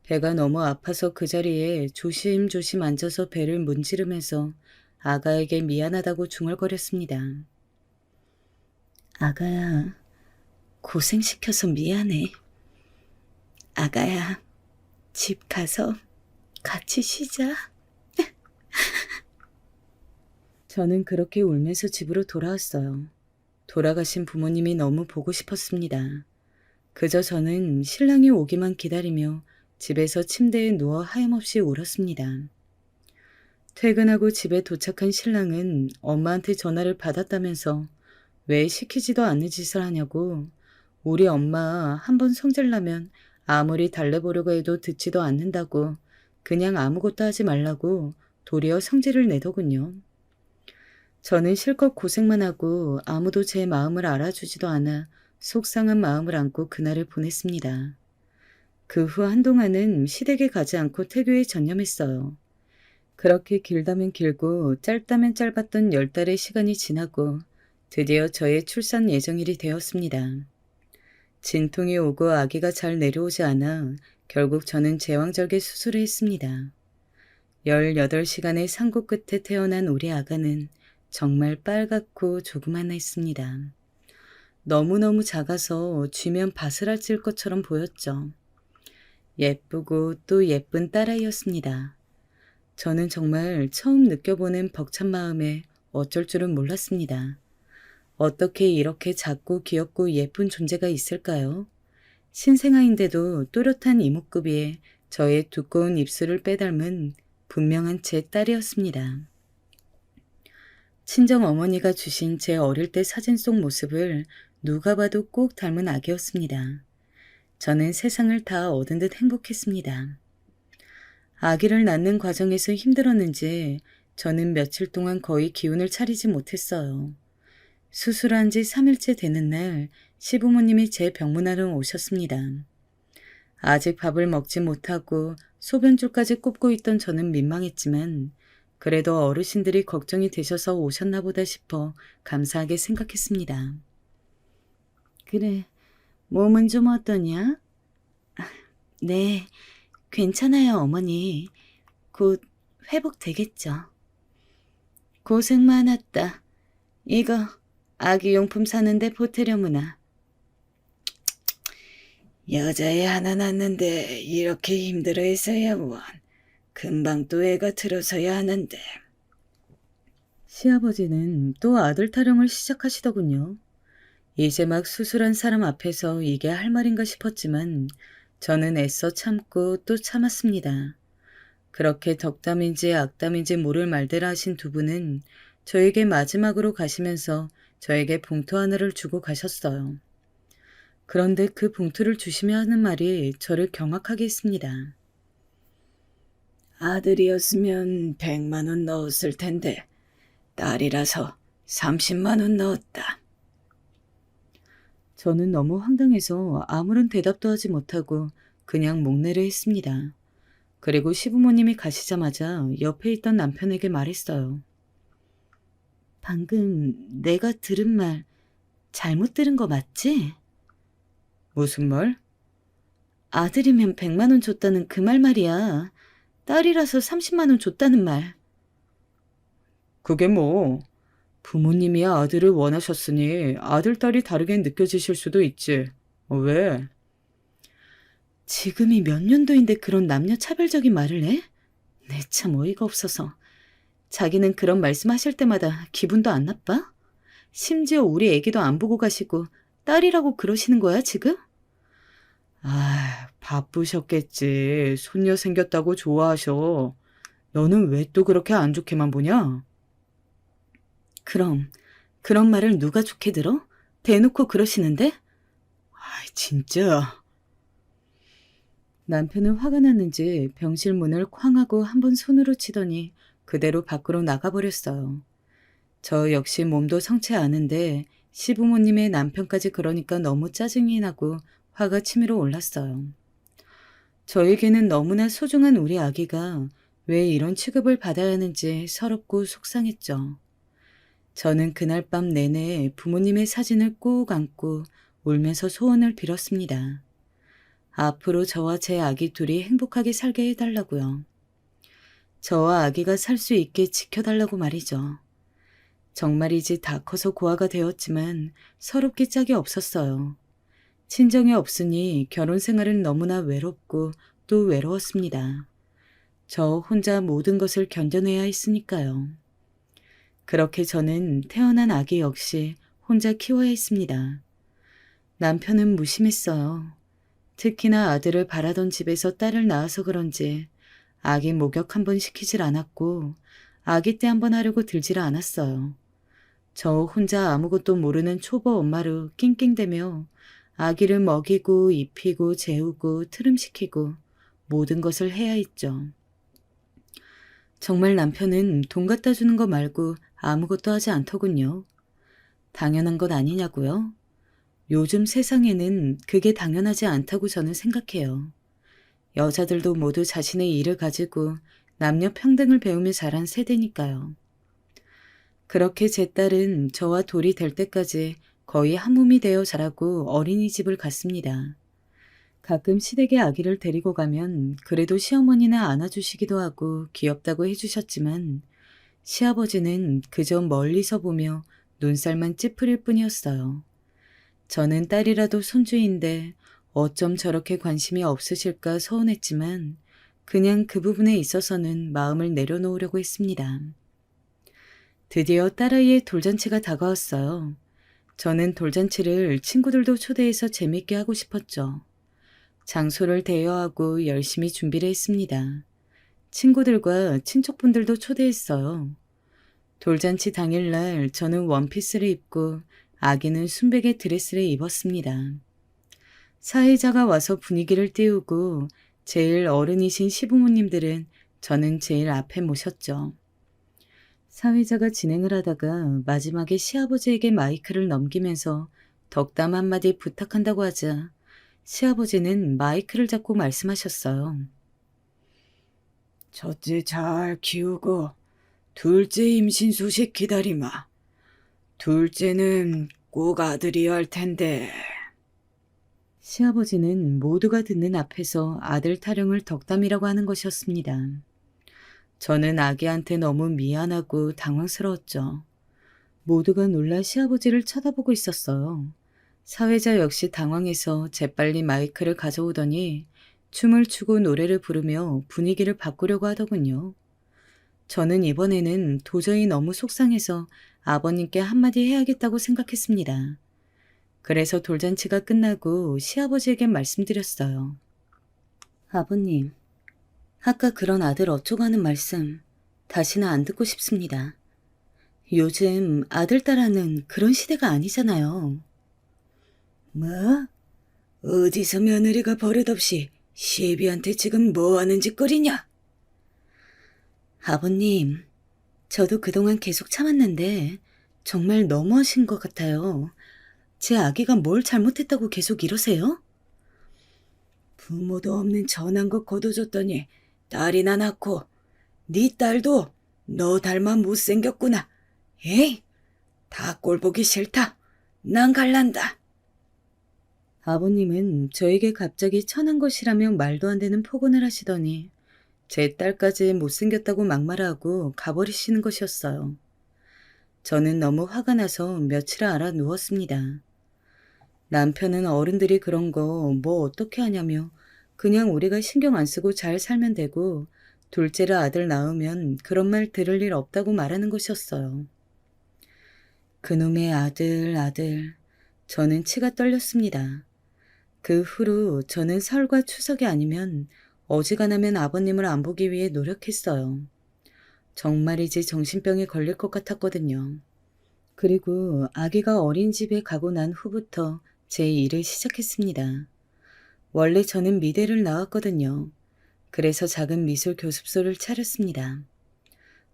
배가 너무 아파서 그 자리에 조심조심 앉아서 배를 문지르면서 아가에게 미안하다고 중얼거렸습니다. 아가야, 고생시켜서 미안해. 아가야, 집 가서 같이 쉬자. 저는 그렇게 울면서 집으로 돌아왔어요. 돌아가신 부모님이 너무 보고 싶었습니다. 그저 저는 신랑이 오기만 기다리며 집에서 침대에 누워 하염없이 울었습니다. 퇴근하고 집에 도착한 신랑은 엄마한테 전화를 받았다면서 왜 시키지도 않는 짓을 하냐고 우리 엄마 한번 성질나면 아무리 달래보려고 해도 듣지도 않는다고 그냥 아무것도 하지 말라고 도리어 성질을 내더군요. 저는 실컷 고생만 하고 아무도 제 마음을 알아주지도 않아 속상한 마음을 안고 그날을 보냈습니다. 그 후 한동안은 시댁에 가지 않고 태교에 전념했어요. 그렇게 길다면 길고 짧다면 짧았던 10달의 시간이 지나고 드디어 저의 출산 예정일이 되었습니다. 진통이 오고 아기가 잘 내려오지 않아 결국 저는 제왕절개 수술을 했습니다. 18시간의 산고 끝에 태어난 우리 아가는 정말 빨갛고 조그만했습니다. 너무너무 작아서 쥐면 바스라질 것처럼 보였죠. 예쁘고 또 예쁜 딸아이였습니다. 저는 정말 처음 느껴보는 벅찬 마음에 어쩔 줄은 몰랐습니다. 어떻게 이렇게 작고 귀엽고 예쁜 존재가 있을까요? 신생아인데도 또렷한 이목구비에 저의 두꺼운 입술을 빼닮은 분명한 제 딸이었습니다. 친정 어머니가 주신 제 어릴 때 사진 속 모습을 누가 봐도 꼭 닮은 아기였습니다. 저는 세상을 다 얻은 듯 행복했습니다. 아기를 낳는 과정에서 힘들었는지 저는 며칠 동안 거의 기운을 차리지 못했어요. 수술한 지 3일째 되는 날 시부모님이 제 병문안으로 오셨습니다. 아직 밥을 먹지 못하고 소변줄까지 꼽고 있던 저는 민망했지만 그래도 어르신들이 걱정이 되셔서 오셨나 보다 싶어 감사하게 생각했습니다. 그래, 몸은 좀 어떠냐? 네, 괜찮아요, 어머니. 곧 회복되겠죠. 고생 많았다. 이거 아기 용품 사는데 보태려무나. 여자애 하나 낳는데 이렇게 힘들어했어야 원. 금방 또 애가 들어서야 하는데. 시아버지는 또 아들 타령을 시작하시더군요. 이제 막 수술한 사람 앞에서 이게 할 말인가 싶었지만 저는 애써 참고 또 참았습니다. 그렇게 덕담인지 악담인지 모를 말들 하신 두 분은 저에게 마지막으로 가시면서 저에게 봉투 하나를 주고 가셨어요. 그런데 그 봉투를 주시며 하는 말이 저를 경악하게 했습니다. 아들이었으면 100만 원 넣었을 텐데 딸이라서 30만 원 넣었다. 저는 너무 황당해서 아무런 대답도 하지 못하고 그냥 목례를 했습니다. 그리고 시부모님이 가시자마자 옆에 있던 남편에게 말했어요. 방금 내가 들은 말 잘못 들은 거 맞지? 무슨 말? 아들이면 100만 원 줬다는 그 말 말이야. 딸이라서 30만 원 줬다는 말. 그게 뭐? 부모님이 아들을 원하셨으니 아들, 딸이 다르게 느껴지실 수도 있지. 왜? 지금이 몇 년도인데 그런 남녀 차별적인 말을 해? 내 참 어이가 없어서. 자기는 그런 말씀하실 때마다 기분도 안 나빠? 심지어 우리 애기도 안 보고 가시고 딸이라고 그러시는 거야 지금? 아, 바쁘셨겠지. 손녀 생겼다고 좋아하셔. 너는 왜 또 그렇게 안 좋게만 보냐? 그럼 그런 말을 누가 좋게 들어? 대놓고 그러시는데? 아이, 진짜. 남편은 화가 났는지 병실 문을 쾅 하고 한 번 손으로 치더니 그대로 밖으로 나가버렸어요. 저 역시 몸도 성치 않은데 시부모님의 남편까지 그러니까 너무 짜증이 나고 화가 치밀어 올랐어요. 저에게는 너무나 소중한 우리 아기가 왜 이런 취급을 받아야 하는지 서럽고 속상했죠. 저는 그날 밤 내내 부모님의 사진을 꼭 안고 울면서 소원을 빌었습니다. 앞으로 저와 제 아기 둘이 행복하게 살게 해달라고요. 저와 아기가 살 수 있게 지켜달라고 말이죠. 정말이지 다 커서 고아가 되었지만 서럽게 짝이 없었어요. 친정이 없으니 결혼 생활은 너무나 외롭고 또 외로웠습니다. 저 혼자 모든 것을 견뎌내야 했으니까요. 그렇게 저는 태어난 아기 역시 혼자 키워야 했습니다. 남편은 무심했어요. 특히나 아들을 바라던 집에서 딸을 낳아서 그런지 아기 목욕 한 번 시키질 않았고 아기 때 한 번 하려고 들질 않았어요. 저 혼자 아무것도 모르는 초보 엄마로 낑낑대며 아기를 먹이고 입히고 재우고 트름시키고 모든 것을 해야 했죠. 정말 남편은 돈 갖다 주는 거 말고 아무것도 하지 않더군요. 당연한 것 아니냐고요? 요즘 세상에는 그게 당연하지 않다고 저는 생각해요. 여자들도 모두 자신의 일을 가지고 남녀 평등을 배우며 자란 세대니까요. 그렇게 제 딸은 저와 돌이 될 때까지 거의 한 몸이 되어 자라고 어린이집을 갔습니다. 가끔 시댁에 아기를 데리고 가면 그래도 시어머니나 안아주시기도 하고 귀엽다고 해주셨지만 시아버지는 그저 멀리서 보며 눈살만 찌푸릴 뿐이었어요. 저는 딸이라도 손주인데 어쩜 저렇게 관심이 없으실까 서운했지만 그냥 그 부분에 있어서는 마음을 내려놓으려고 했습니다. 드디어 딸아이의 돌잔치가 다가왔어요. 저는 돌잔치를 친구들도 초대해서 재밌게 하고 싶었죠. 장소를 대여하고 열심히 준비를 했습니다. 친구들과 친척분들도 초대했어요. 돌잔치 당일날 저는 원피스를 입고 아기는 순백의 드레스를 입었습니다. 사회자가 와서 분위기를 띄우고 제일 어른이신 시부모님들은 저는 제일 앞에 모셨죠. 사회자가 진행을 하다가 마지막에 시아버지에게 마이크를 넘기면서 덕담 한마디 부탁한다고 하자 시아버지는 마이크를 잡고 말씀하셨어요. 첫째 잘 키우고 둘째 임신 소식 기다리마. 둘째는 꼭 아들이야 할 텐데. 시아버지는 모두가 듣는 앞에서 아들 타령을 덕담이라고 하는 것이었습니다. 저는 아기한테 너무 미안하고 당황스러웠죠. 모두가 놀라 시아버지를 쳐다보고 있었어요. 사회자 역시 당황해서 재빨리 마이크를 가져오더니 춤을 추고 노래를 부르며 분위기를 바꾸려고 하더군요. 저는 이번에는 도저히 너무 속상해서 아버님께 한마디 해야겠다고 생각했습니다. 그래서 돌잔치가 끝나고 시아버지에게 말씀드렸어요. 아버님, 아까 그런 아들 어쩌고 하는 말씀 다시는 안 듣고 싶습니다. 요즘 아들, 딸하는 그런 시대가 아니잖아요. 뭐? 어디서 며느리가 버릇없이 시애비한테 지금 뭐 하는 짓거리냐? 아버님, 저도 그동안 계속 참았는데 정말 너무하신 것 같아요. 제 아기가 뭘 잘못했다고 계속 이러세요? 부모도 없는 전한것 거둬줬더니 딸이나 낳고 네 딸도 너 닮아 못생겼구나. 에이, 다 꼴보기 싫다. 난 갈란다. 아버님은 저에게 갑자기 천한 것이라며 말도 안 되는 폭언을 하시더니 제 딸까지 못생겼다고 막말하고 가버리시는 것이었어요. 저는 너무 화가 나서 며칠 알아 누웠습니다. 남편은 어른들이 그런 거 뭐 어떻게 하냐며 그냥 우리가 신경 안 쓰고 잘 살면 되고 둘째를 아들 낳으면 그런 말 들을 일 없다고 말하는 것이었어요. 그놈의 아들. 저는 치가 떨렸습니다. 그 후로 저는 설과 추석이 아니면 어지간하면 아버님을 안 보기 위해 노력했어요. 정말이지 정신병에 걸릴 것 같았거든요. 그리고 아기가 어린이집에 가고 난 후부터 제 일을 시작했습니다. 원래 저는 미대를 나왔거든요. 그래서 작은 미술 교습소를 차렸습니다.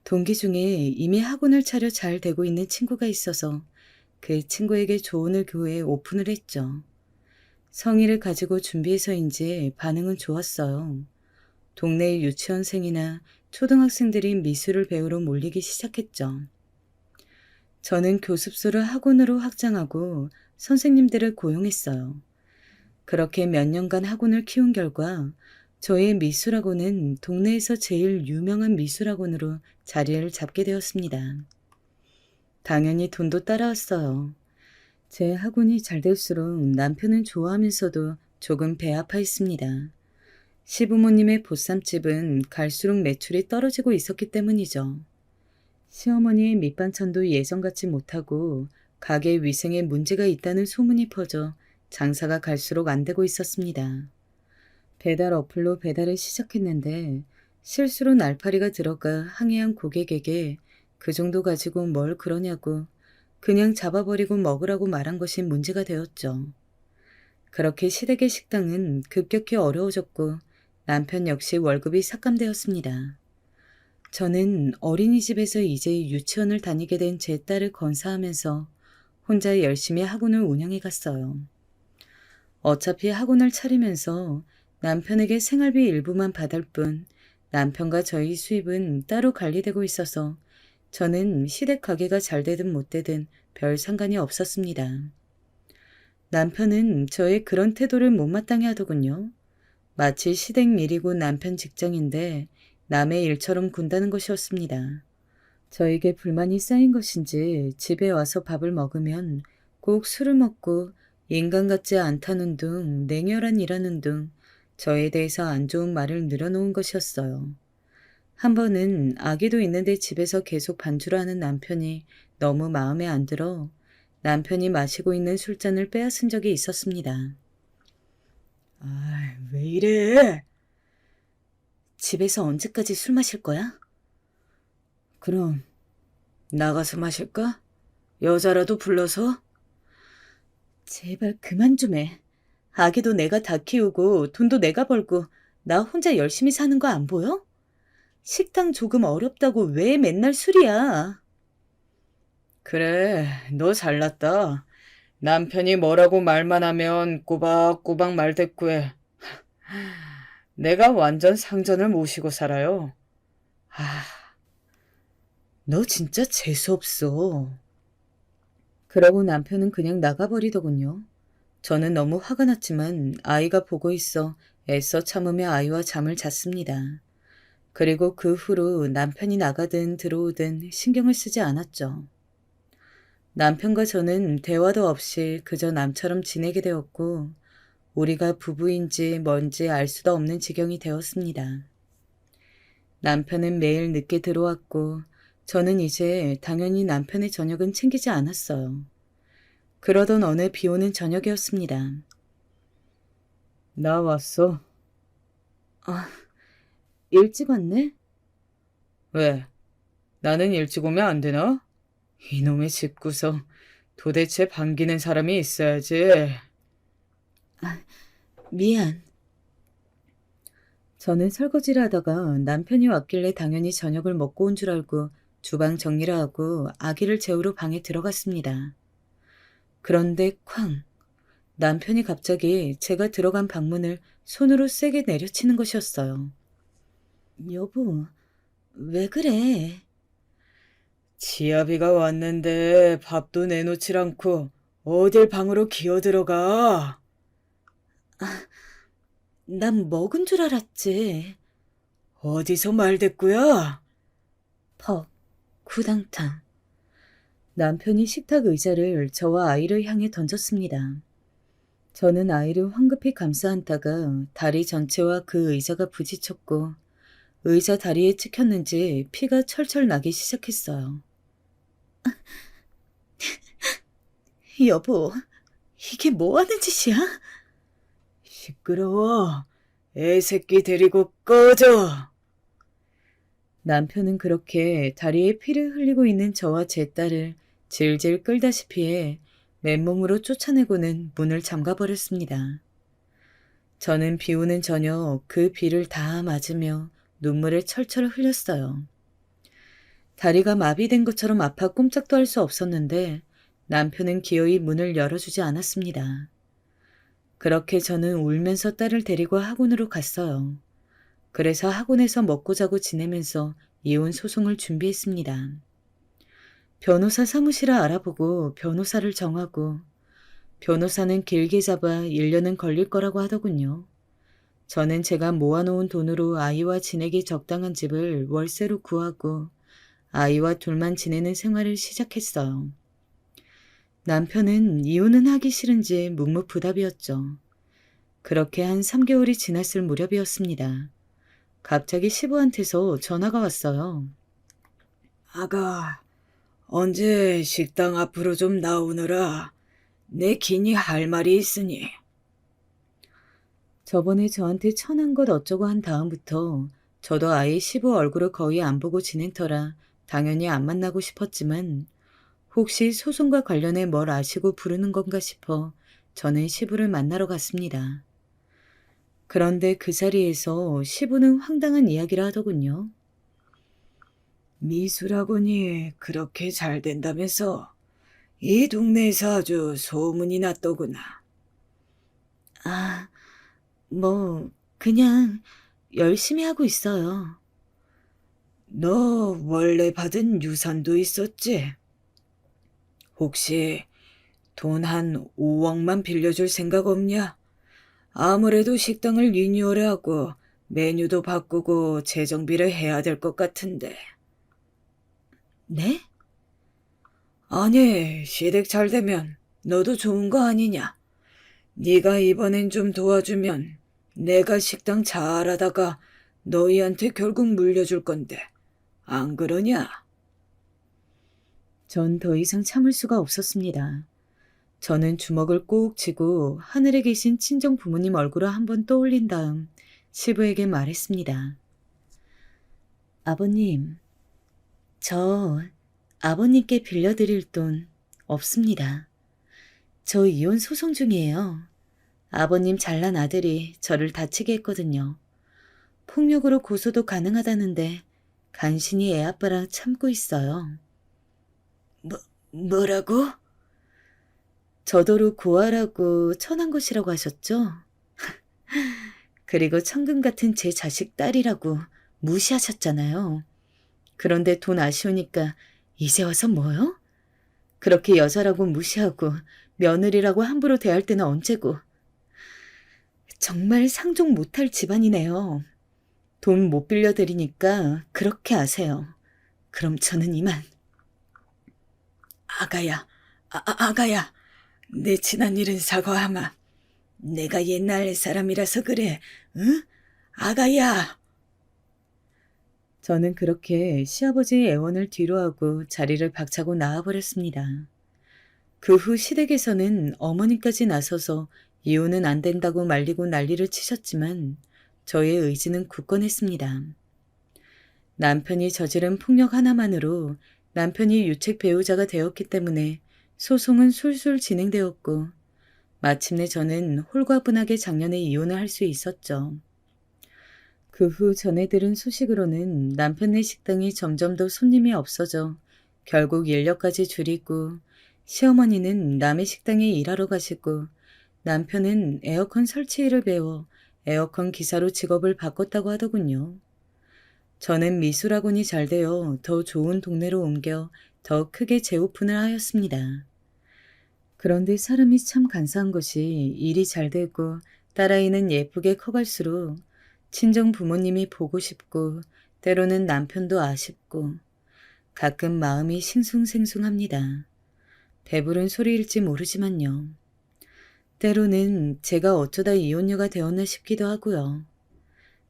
동기 중에 이미 학원을 차려 잘 되고 있는 친구가 있어서 그 친구에게 조언을 구해 오픈을 했죠. 성의를 가지고 준비해서인지 반응은 좋았어요. 동네 유치원생이나 초등학생들이 미술을 배우러 몰리기 시작했죠. 저는 교습소를 학원으로 확장하고 선생님들을 고용했어요. 그렇게 몇 년간 학원을 키운 결과 저의 미술학원은 동네에서 제일 유명한 미술학원으로 자리를 잡게 되었습니다. 당연히 돈도 따라왔어요. 제 학원이 잘 될수록 남편은 좋아하면서도 조금 배 아파했습니다. 시부모님의 보쌈집은 갈수록 매출이 떨어지고 있었기 때문이죠. 시어머니의 밑반찬도 예전같지 못하고 가게 위생에 문제가 있다는 소문이 퍼져 장사가 갈수록 안 되고 있었습니다. 배달 어플로 배달을 시작했는데 실수로 날파리가 들어가 항해한 고객에게 그 정도 가지고 뭘 그러냐고 그냥 잡아버리고 먹으라고 말한 것이 문제가 되었죠. 그렇게 시댁의 식당은 급격히 어려워졌고 남편 역시 월급이 삭감되었습니다. 저는 어린이집에서 이제 유치원을 다니게 된 제 딸을 건사하면서 혼자 열심히 학원을 운영해 갔어요. 어차피 학원을 차리면서 남편에게 생활비 일부만 받을 뿐 남편과 저희 수입은 따로 관리되고 있어서 저는 시댁 가게가 잘 되든 못 되든 별 상관이 없었습니다. 남편은 저의 그런 태도를 못마땅해 하더군요. 마치 시댁 일이고 남편 직장인데 남의 일처럼 군다는 것이었습니다. 저에게 불만이 쌓인 것인지 집에 와서 밥을 먹으면 꼭 술을 먹고 인간 같지 않다는 둥 냉혈한 일하는 둥 저에 대해서 안 좋은 말을 늘어놓은 것이었어요. 한 번은 아기도 있는데 집에서 계속 반주를 하는 남편이 너무 마음에 안 들어 남편이 마시고 있는 술잔을 빼앗은 적이 있었습니다. 아, 왜 이래? 집에서 언제까지 술 마실 거야? 그럼 나가서 마실까? 여자라도 불러서? 제발 그만 좀 해. 아기도 내가 다 키우고 돈도 내가 벌고 나 혼자 열심히 사는 거 안 보여? 식당 조금 어렵다고 왜 맨날 술이야? 그래, 너 잘났다. 남편이 뭐라고 말만 하면 꼬박꼬박 말대꾸해. 내가 완전 상전을 모시고 살아요. 아, 너 진짜 재수없어. 그러고 남편은 그냥 나가버리더군요. 저는 너무 화가 났지만 아이가 보고 있어 애써 참으며 아이와 잠을 잤습니다. 그리고 그 후로 남편이 나가든 들어오든 신경을 쓰지 않았죠. 남편과 저는 대화도 없이 그저 남처럼 지내게 되었고 우리가 부부인지 뭔지 알 수도 없는 지경이 되었습니다. 남편은 매일 늦게 들어왔고 저는 이제 당연히 남편의 저녁은 챙기지 않았어요. 그러던 어느 비 오는 저녁이었습니다. 나 왔어. 아, 일찍 왔네? 왜? 나는 일찍 오면 안 되나? 이놈의 집구석. 도대체 반기는 사람이 있어야지. 미안. 저는 설거지를 하다가 남편이 왔길래 당연히 저녁을 먹고 온 줄 알고 주방 정리를 하고 아기를 재우러 방에 들어갔습니다. 그런데 쾅! 남편이 갑자기 제가 들어간 방문을 손으로 세게 내려치는 것이었어요. 여보, 왜 그래? 지아비가 왔는데 밥도 내놓질 않고 어딜 방으로 기어들어가. 난 먹은 줄 알았지. 어디서 말대꾸야? 퍽, 구당탕. 남편이 식탁 의자를 저와 아이를 향해 던졌습니다. 저는 아이를 황급히 감싸 안다가 다리 전체와 그 의자가 부딪혔고 의자 다리에 찍혔는지 피가 철철 나기 시작했어요. 여보, 이게 뭐 하는 짓이야? 시끄러워. 애 새끼 데리고 꺼져. 남편은 그렇게 다리에 피를 흘리고 있는 저와 제 딸을 질질 끌다시피 해 맨몸으로 쫓아내고는 문을 잠가버렸습니다. 저는 비 오는 저녁 그 비를 다 맞으며 눈물을 철철 흘렸어요. 다리가 마비된 것처럼 아파 꼼짝도 할 수 없었는데 남편은 기어이 문을 열어주지 않았습니다. 그렇게 저는 울면서 딸을 데리고 학원으로 갔어요. 그래서 학원에서 먹고 자고 지내면서 이혼 소송을 준비했습니다. 변호사 사무실을 알아보고 변호사를 정하고 변호사는 길게 잡아 1년은 걸릴 거라고 하더군요. 저는 제가 모아놓은 돈으로 아이와 지내기 적당한 집을 월세로 구하고 아이와 둘만 지내는 생활을 시작했어요. 남편은 이혼은 하기 싫은지 묵묵부답이었죠. 그렇게 한 3개월이 지났을 무렵이었습니다. 갑자기 시부한테서 전화가 왔어요. 아가, 언제 식당 앞으로 좀 나오느라 내 긴히 할 말이 있으니. 저번에 저한테 천한 것 어쩌고 한 다음부터 저도 아이 시부 얼굴을 거의 안 보고 지낸 터라 당연히 안 만나고 싶었지만 혹시 소송과 관련해 뭘 아시고 부르는 건가 싶어 저는 시부를 만나러 갔습니다. 그런데 그 자리에서 시부는 황당한 이야기를 하더군요. 미술학원이 그렇게 잘 된다면서 이 동네에서 아주 소문이 났더구나. 아, 그냥 열심히 하고 있어요. 너 원래 받은 유산도 있었지? 혹시 돈 한 5억만 빌려줄 생각 없냐? 아무래도 식당을 리뉴얼하고 메뉴도 바꾸고 재정비를 해야 될 것 같은데. 네? 아니, 시댁 잘 되면 너도 좋은 거 아니냐? 네가 이번엔 좀 도와주면 내가 식당 잘하다가 너희한테 결국 물려줄 건데 안 그러냐? 전 더 이상 참을 수가 없었습니다. 저는 주먹을 꼭 쥐고 하늘에 계신 친정 부모님 얼굴을 한번 떠올린 다음 시부에게 말했습니다. 아버님, 저 아버님께 빌려드릴 돈 없습니다. 저 이혼 소송 중이에요. 아버님 잘난 아들이 저를 다치게 했거든요. 폭력으로 고소도 가능하다는데 간신히 애 아빠랑 참고 있어요. 뭐라고? 저더러 고아라고 천한 것이라고 하셨죠? 그리고 천금 같은 제 자식 딸이라고 무시하셨잖아요. 그런데 돈 아쉬우니까 이제 와서 뭐요? 그렇게 여자라고 무시하고 며느리라고 함부로 대할 때는 언제고. 정말 상종 못할 집안이네요. 돈 못 빌려드리니까 그렇게 아세요. 그럼 저는 이만. 아가야, 내 지난 일은 사과하마. 내가 옛날 사람이라서 그래, 응? 아가야! 저는 그렇게 시아버지의 애원을 뒤로하고 자리를 박차고 나와버렸습니다. 그 후 시댁에서는 어머니까지 나서서 이혼은 안 된다고 말리고 난리를 치셨지만 저의 의지는 굳건했습니다. 남편이 저지른 폭력 하나만으로 남편이 유책 배우자가 되었기 때문에 소송은 술술 진행되었고 마침내 저는 홀가분하게 작년에 이혼을 할 수 있었죠. 그 후 전해 들은 소식으로는 남편네 식당이 점점 더 손님이 없어져 결국 인력까지 줄이고 시어머니는 남의 식당에 일하러 가시고 남편은 에어컨 설치 일을 배워 에어컨 기사로 직업을 바꿨다고 하더군요. 저는 미술학원이 잘 되어 더 좋은 동네로 옮겨 더 크게 재오픈을 하였습니다. 그런데 사람이 참 간사한 것이 일이 잘 되고 딸아이는 예쁘게 커갈수록 친정 부모님이 보고 싶고 때로는 남편도 아쉽고 가끔 마음이 싱숭생숭합니다. 배부른 소리일지 모르지만요. 때로는 제가 어쩌다 이혼녀가 되었나 싶기도 하고요.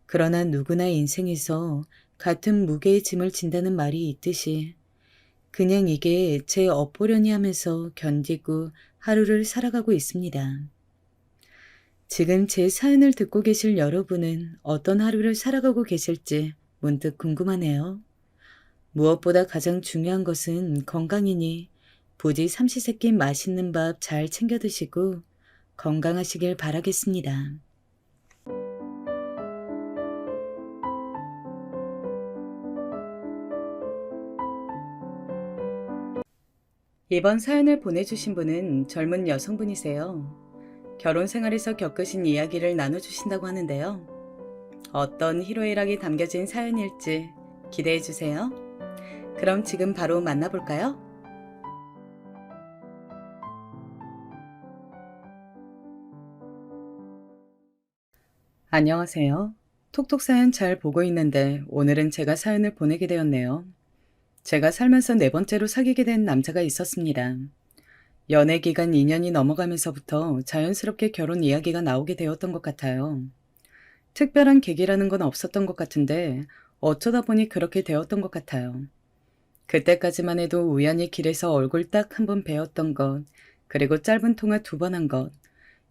그러나 누구나 인생에서 같은 무게의 짐을 진다는 말이 있듯이 그냥 이게 제 업보려니 하면서 견디고 하루를 살아가고 있습니다. 지금 제 사연을 듣고 계실 여러분은 어떤 하루를 살아가고 계실지 문득 궁금하네요. 무엇보다 가장 중요한 것은 건강이니 부디 삼시세끼 맛있는 밥 잘 챙겨 드시고 건강하시길 바라겠습니다. 이번 사연을 보내주신 분은 젊은 여성분이세요. 결혼 생활에서 겪으신 이야기를 나눠주신다고 하는데요. 어떤 희로애락이 담겨진 사연일지 기대해주세요. 그럼 지금 바로 만나볼까요? 안녕하세요. 톡톡 사연 잘 보고 있는데 오늘은 제가 사연을 보내게 되었네요. 제가 살면서 4번째로 사귀게 된 남자가 있었습니다. 연애 기간 2년이 넘어가면서부터 자연스럽게 결혼 이야기가 나오게 되었던 것 같아요. 특별한 계기라는 건 없었던 것 같은데 어쩌다 보니 그렇게 되었던 것 같아요. 그때까지만 해도 우연히 길에서 얼굴 딱 한 번 뵈었던 것, 그리고 짧은 통화 2번 한 것,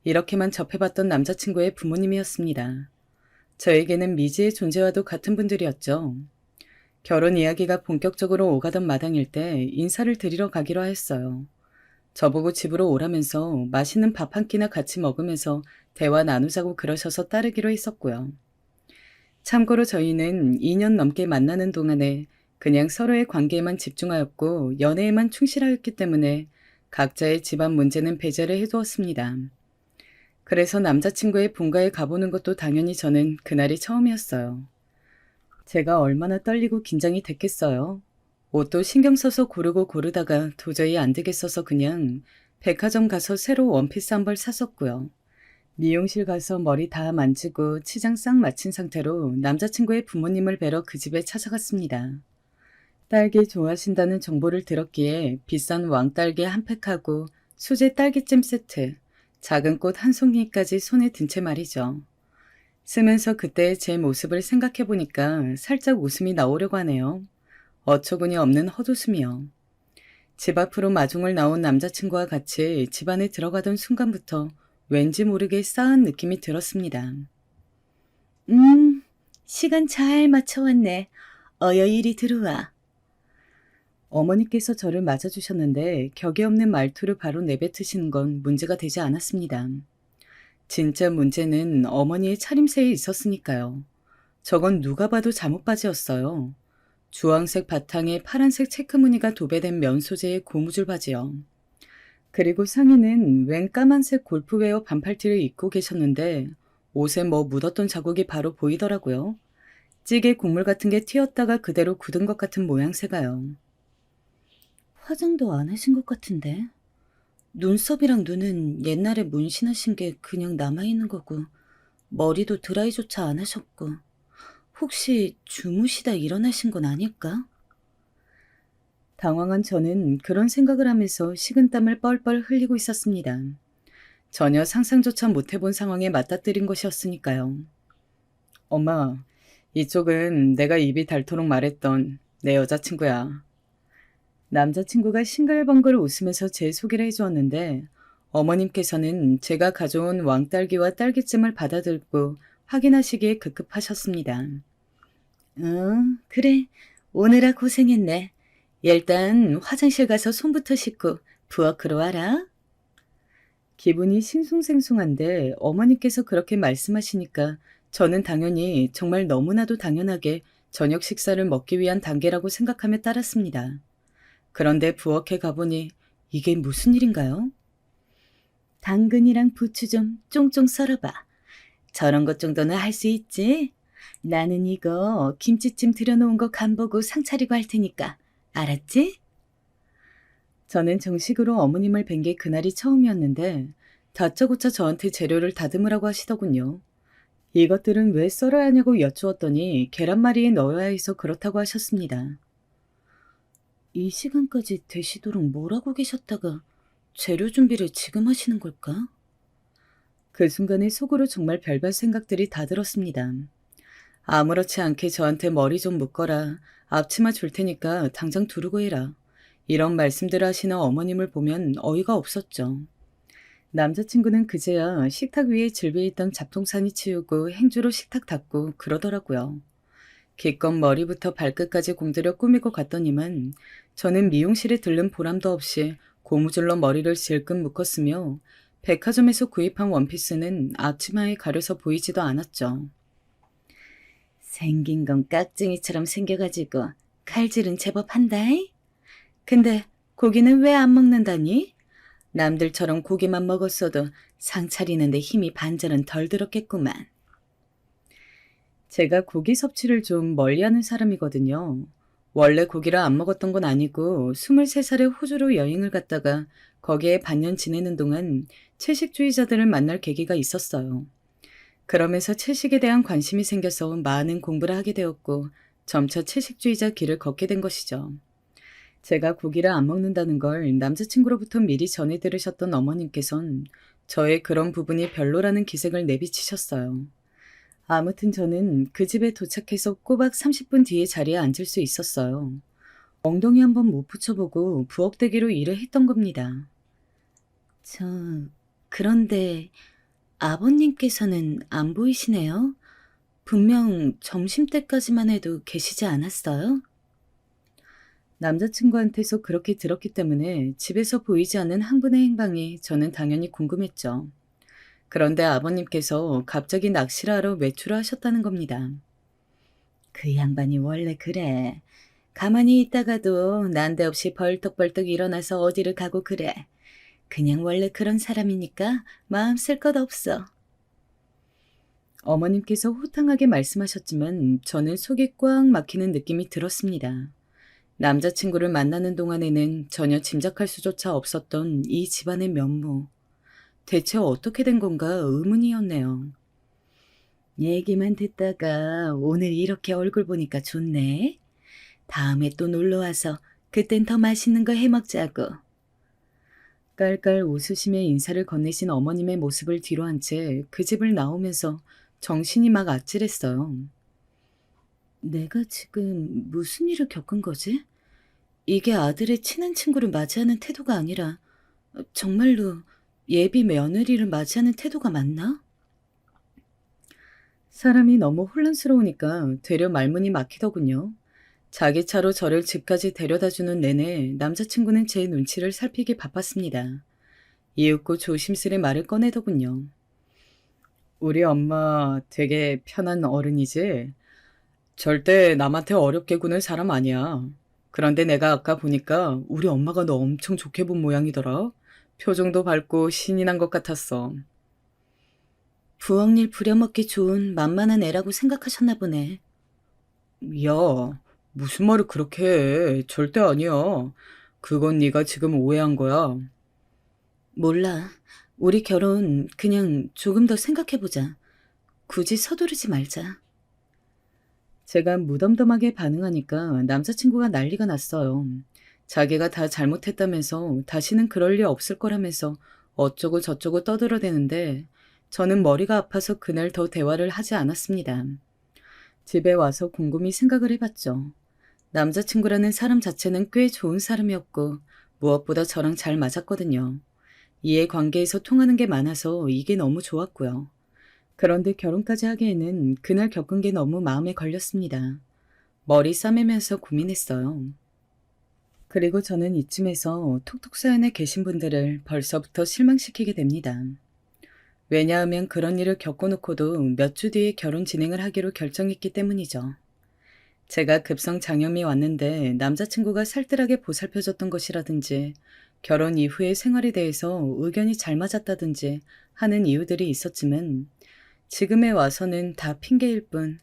이렇게만 접해봤던 남자친구의 부모님이었습니다. 저에게는 미지의 존재와도 같은 분들이었죠. 결혼 이야기가 본격적으로 오가던 마당일 때 인사를 드리러 가기로 하였어요. 저보고 집으로 오라면서 맛있는 밥 한 끼나 같이 먹으면서 대화 나누자고 그러셔서 따르기로 했었고요. 참고로 저희는 2년 넘게 만나는 동안에 그냥 서로의 관계에만 집중하였고 연애에만 충실하였기 때문에 각자의 집안 문제는 배제를 해두었습니다. 그래서 남자친구의 본가에 가보는 것도 당연히 저는 그날이 처음이었어요. 제가 얼마나 떨리고 긴장이 됐겠어요. 옷도 신경 써서 고르고 고르다가 도저히 안 되겠어서 그냥 백화점 가서 새로 원피스 한 벌 샀었고요. 미용실 가서 머리 다 만지고 치장 싹 마친 상태로 남자친구의 부모님을 뵈러 그 집에 찾아갔습니다. 딸기 좋아하신다는 정보를 들었기에 비싼 왕딸기 한 팩하고 수제 딸기잼 세트, 작은 꽃 한 송이까지 손에 든 채 말이죠. 쓰면서 그때의 제 모습을 생각해보니까 살짝 웃음이 나오려고 하네요. 어처구니 없는 헛웃음이요. 집 앞으로 마중을 나온 남자친구와 같이 집 안에 들어가던 순간부터 왠지 모르게 싸한 느낌이 들었습니다. 시간 잘 맞춰왔네. 어여 이리 들어와. 어머니께서 저를 맞아주셨는데 격이 없는 말투를 바로 내뱉으시는 건 문제가 되지 않았습니다. 진짜 문제는 어머니의 차림새에 있었으니까요. 저건 누가 봐도 잠옷바지였어요. 주황색 바탕에 파란색 체크 무늬가 도배된 면 소재의 고무줄 바지요. 그리고 상의는 웬 까만색 골프웨어 반팔티를 입고 계셨는데 옷에 뭐 묻었던 자국이 바로 보이더라고요. 찌개 국물 같은 게 튀었다가 그대로 굳은 것 같은 모양새가요. 화장도 안 하신 것 같은데? 눈썹이랑 눈은 옛날에 문신하신 게 그냥 남아있는 거고 머리도 드라이조차 안 하셨고 혹시 주무시다 일어나신 건 아닐까? 당황한 저는 그런 생각을 하면서 식은땀을 뻘뻘 흘리고 있었습니다. 전혀 상상조차 못해본 상황에 맞닥뜨린 것이었으니까요. 엄마, 이쪽은 내가 입이 닳도록 말했던 내 여자친구야. 남자친구가 싱글벙글 웃으면서 제 소개를 해주었는데 어머님께서는 제가 가져온 왕딸기와 딸기찜을 받아들고 확인하시기에 급급하셨습니다. 응, 그래. 오느라 고생했네. 일단 화장실 가서 손부터 씻고 부엌으로 와라. 기분이 싱숭생숭한데 어머니께서 그렇게 말씀하시니까 저는 당연히 정말 너무나도 당연하게 저녁 식사를 먹기 위한 단계라고 생각하며 따랐습니다. 그런데 부엌에 가보니 이게 무슨 일인가요? 당근이랑 부추 좀 쫑쫑 썰어봐. 저런 것 정도는 할 수 있지? 나는 이거 김치찜 들여놓은 거 간보고 상 차리고 할 테니까. 알았지? 저는 정식으로 어머님을 뵌 게 그날이 처음이었는데 다짜고짜 저한테 재료를 다듬으라고 하시더군요. 이것들은 왜 썰어야 하냐고 여쭈었더니 계란말이에 넣어야 해서 그렇다고 하셨습니다. 이 시간까지 되시도록 뭘 하고 계셨다가 재료 준비를 지금 하시는 걸까? 그 순간에 속으로 정말 별별 생각들이 다 들었습니다. 아무렇지 않게 저한테 머리 좀 묶어라. 앞치마 줄 테니까 당장 두르고 해라. 이런 말씀들을 하시는 어머님을 보면 어이가 없었죠. 남자친구는 그제야 식탁 위에 질비해 있던 잡동사니 치우고 행주로 식탁 닦고 그러더라고요. 기껏 머리부터 발끝까지 공들여 꾸미고 갔더니만 저는 미용실에 들른 보람도 없이 고무줄로 머리를 질끈 묶었으며 백화점에서 구입한 원피스는 앞치마에 가려서 보이지도 않았죠. 생긴 건 깍쟁이처럼 생겨가지고 칼질은 제법 한다이? 근데 고기는 왜 안 먹는다니? 남들처럼 고기만 먹었어도 상 차리는데 힘이 반절은 덜 들었겠구만. 제가 고기 섭취를 좀 멀리하는 사람이거든요. 원래 고기를 안 먹었던 건 아니고 23살에 호주로 여행을 갔다가 거기에 반년 지내는 동안 채식주의자들을 만날 계기가 있었어요. 그러면서 채식에 대한 관심이 생겨서 많은 공부를 하게 되었고 점차 채식주의자 길을 걷게 된 것이죠. 제가 고기를 안 먹는다는 걸 남자친구로부터 미리 전해 들으셨던 어머님께선 저의 그런 부분이 별로라는 기색을 내비치셨어요. 아무튼 저는 그 집에 도착해서 꼬박 30분 뒤에 자리에 앉을 수 있었어요. 엉덩이 한번 못 붙여보고 부엌대기로 일을 했던 겁니다. 그런데 아버님께서는 안 보이시네요. 분명 점심때까지만 해도 계시지 않았어요? 남자친구한테서 그렇게 들었기 때문에 집에서 보이지 않는 한 분의 행방이 저는 당연히 궁금했죠. 그런데 아버님께서 갑자기 낚시를 하러 외출을 하셨다는 겁니다. 그 양반이 원래 그래. 가만히 있다가도 난데없이 벌떡벌떡 일어나서 어디를 가고 그래. 그냥 원래 그런 사람이니까 마음 쓸 것 없어. 어머님께서 호탕하게 말씀하셨지만 저는 속이 꽉 막히는 느낌이 들었습니다. 남자친구를 만나는 동안에는 전혀 짐작할 수조차 없었던 이 집안의 면모. 대체 어떻게 된 건가 의문이었네요. 얘기만 듣다가 오늘 이렇게 얼굴 보니까 좋네. 다음에 또 놀러와서 그땐 더 맛있는 거 해먹자고. 깔깔 웃으시며 인사를 건네신 어머님의 모습을 뒤로 한 채 그 집을 나오면서 정신이 막 아찔했어요. 내가 지금 무슨 일을 겪은 거지? 이게 아들의 친한 친구를 맞이하는 태도가 아니라 정말로 예비 며느리를 맞이하는 태도가 맞나? 사람이 너무 혼란스러우니까 되려 말문이 막히더군요. 자기 차로 저를 집까지 데려다주는 내내 남자친구는 제 눈치를 살피기 바빴습니다. 이윽고 조심스레 말을 꺼내더군요. 우리 엄마 되게 편한 어른이지? 절대 남한테 어렵게 구는 사람 아니야. 그런데 내가 아까 보니까 우리 엄마가 너 엄청 좋게 본 모양이더라. 표정도 밝고 신이 난 것 같았어. 부엌일 부려먹기 좋은 만만한 애라고 생각하셨나 보네. 야, 무슨 말을 그렇게 해. 절대 아니야. 그건 네가 지금 오해한 거야. 몰라. 우리 결혼 그냥 조금 더 생각해보자. 굳이 서두르지 말자. 제가 무덤덤하게 반응하니까 남자친구가 난리가 났어요. 자기가 다 잘못했다면서 다시는 그럴 일 없을 거라면서 어쩌고 저쩌고 떠들어대는데 저는 머리가 아파서 그날 더 대화를 하지 않았습니다. 집에 와서 곰곰이 생각을 해봤죠. 남자친구라는 사람 자체는 꽤 좋은 사람이었고 무엇보다 저랑 잘 맞았거든요. 이해관계에서 통하는 게 많아서 이게 너무 좋았고요. 그런데 결혼까지 하기에는 그날 겪은 게 너무 마음에 걸렸습니다. 머리 싸매면서 고민했어요. 그리고 저는 이쯤에서 톡톡 사연에 계신 분들을 벌써부터 실망시키게 됩니다. 왜냐하면 그런 일을 겪어놓고도 몇 주 뒤에 결혼 진행을 하기로 결정했기 때문이죠. 제가 급성 장염이 왔는데 남자친구가 살뜰하게 보살펴줬던 것이라든지 결혼 이후의 생활에 대해서 의견이 잘 맞았다든지 하는 이유들이 있었지만 지금에 와서는 다 핑계일 뿐,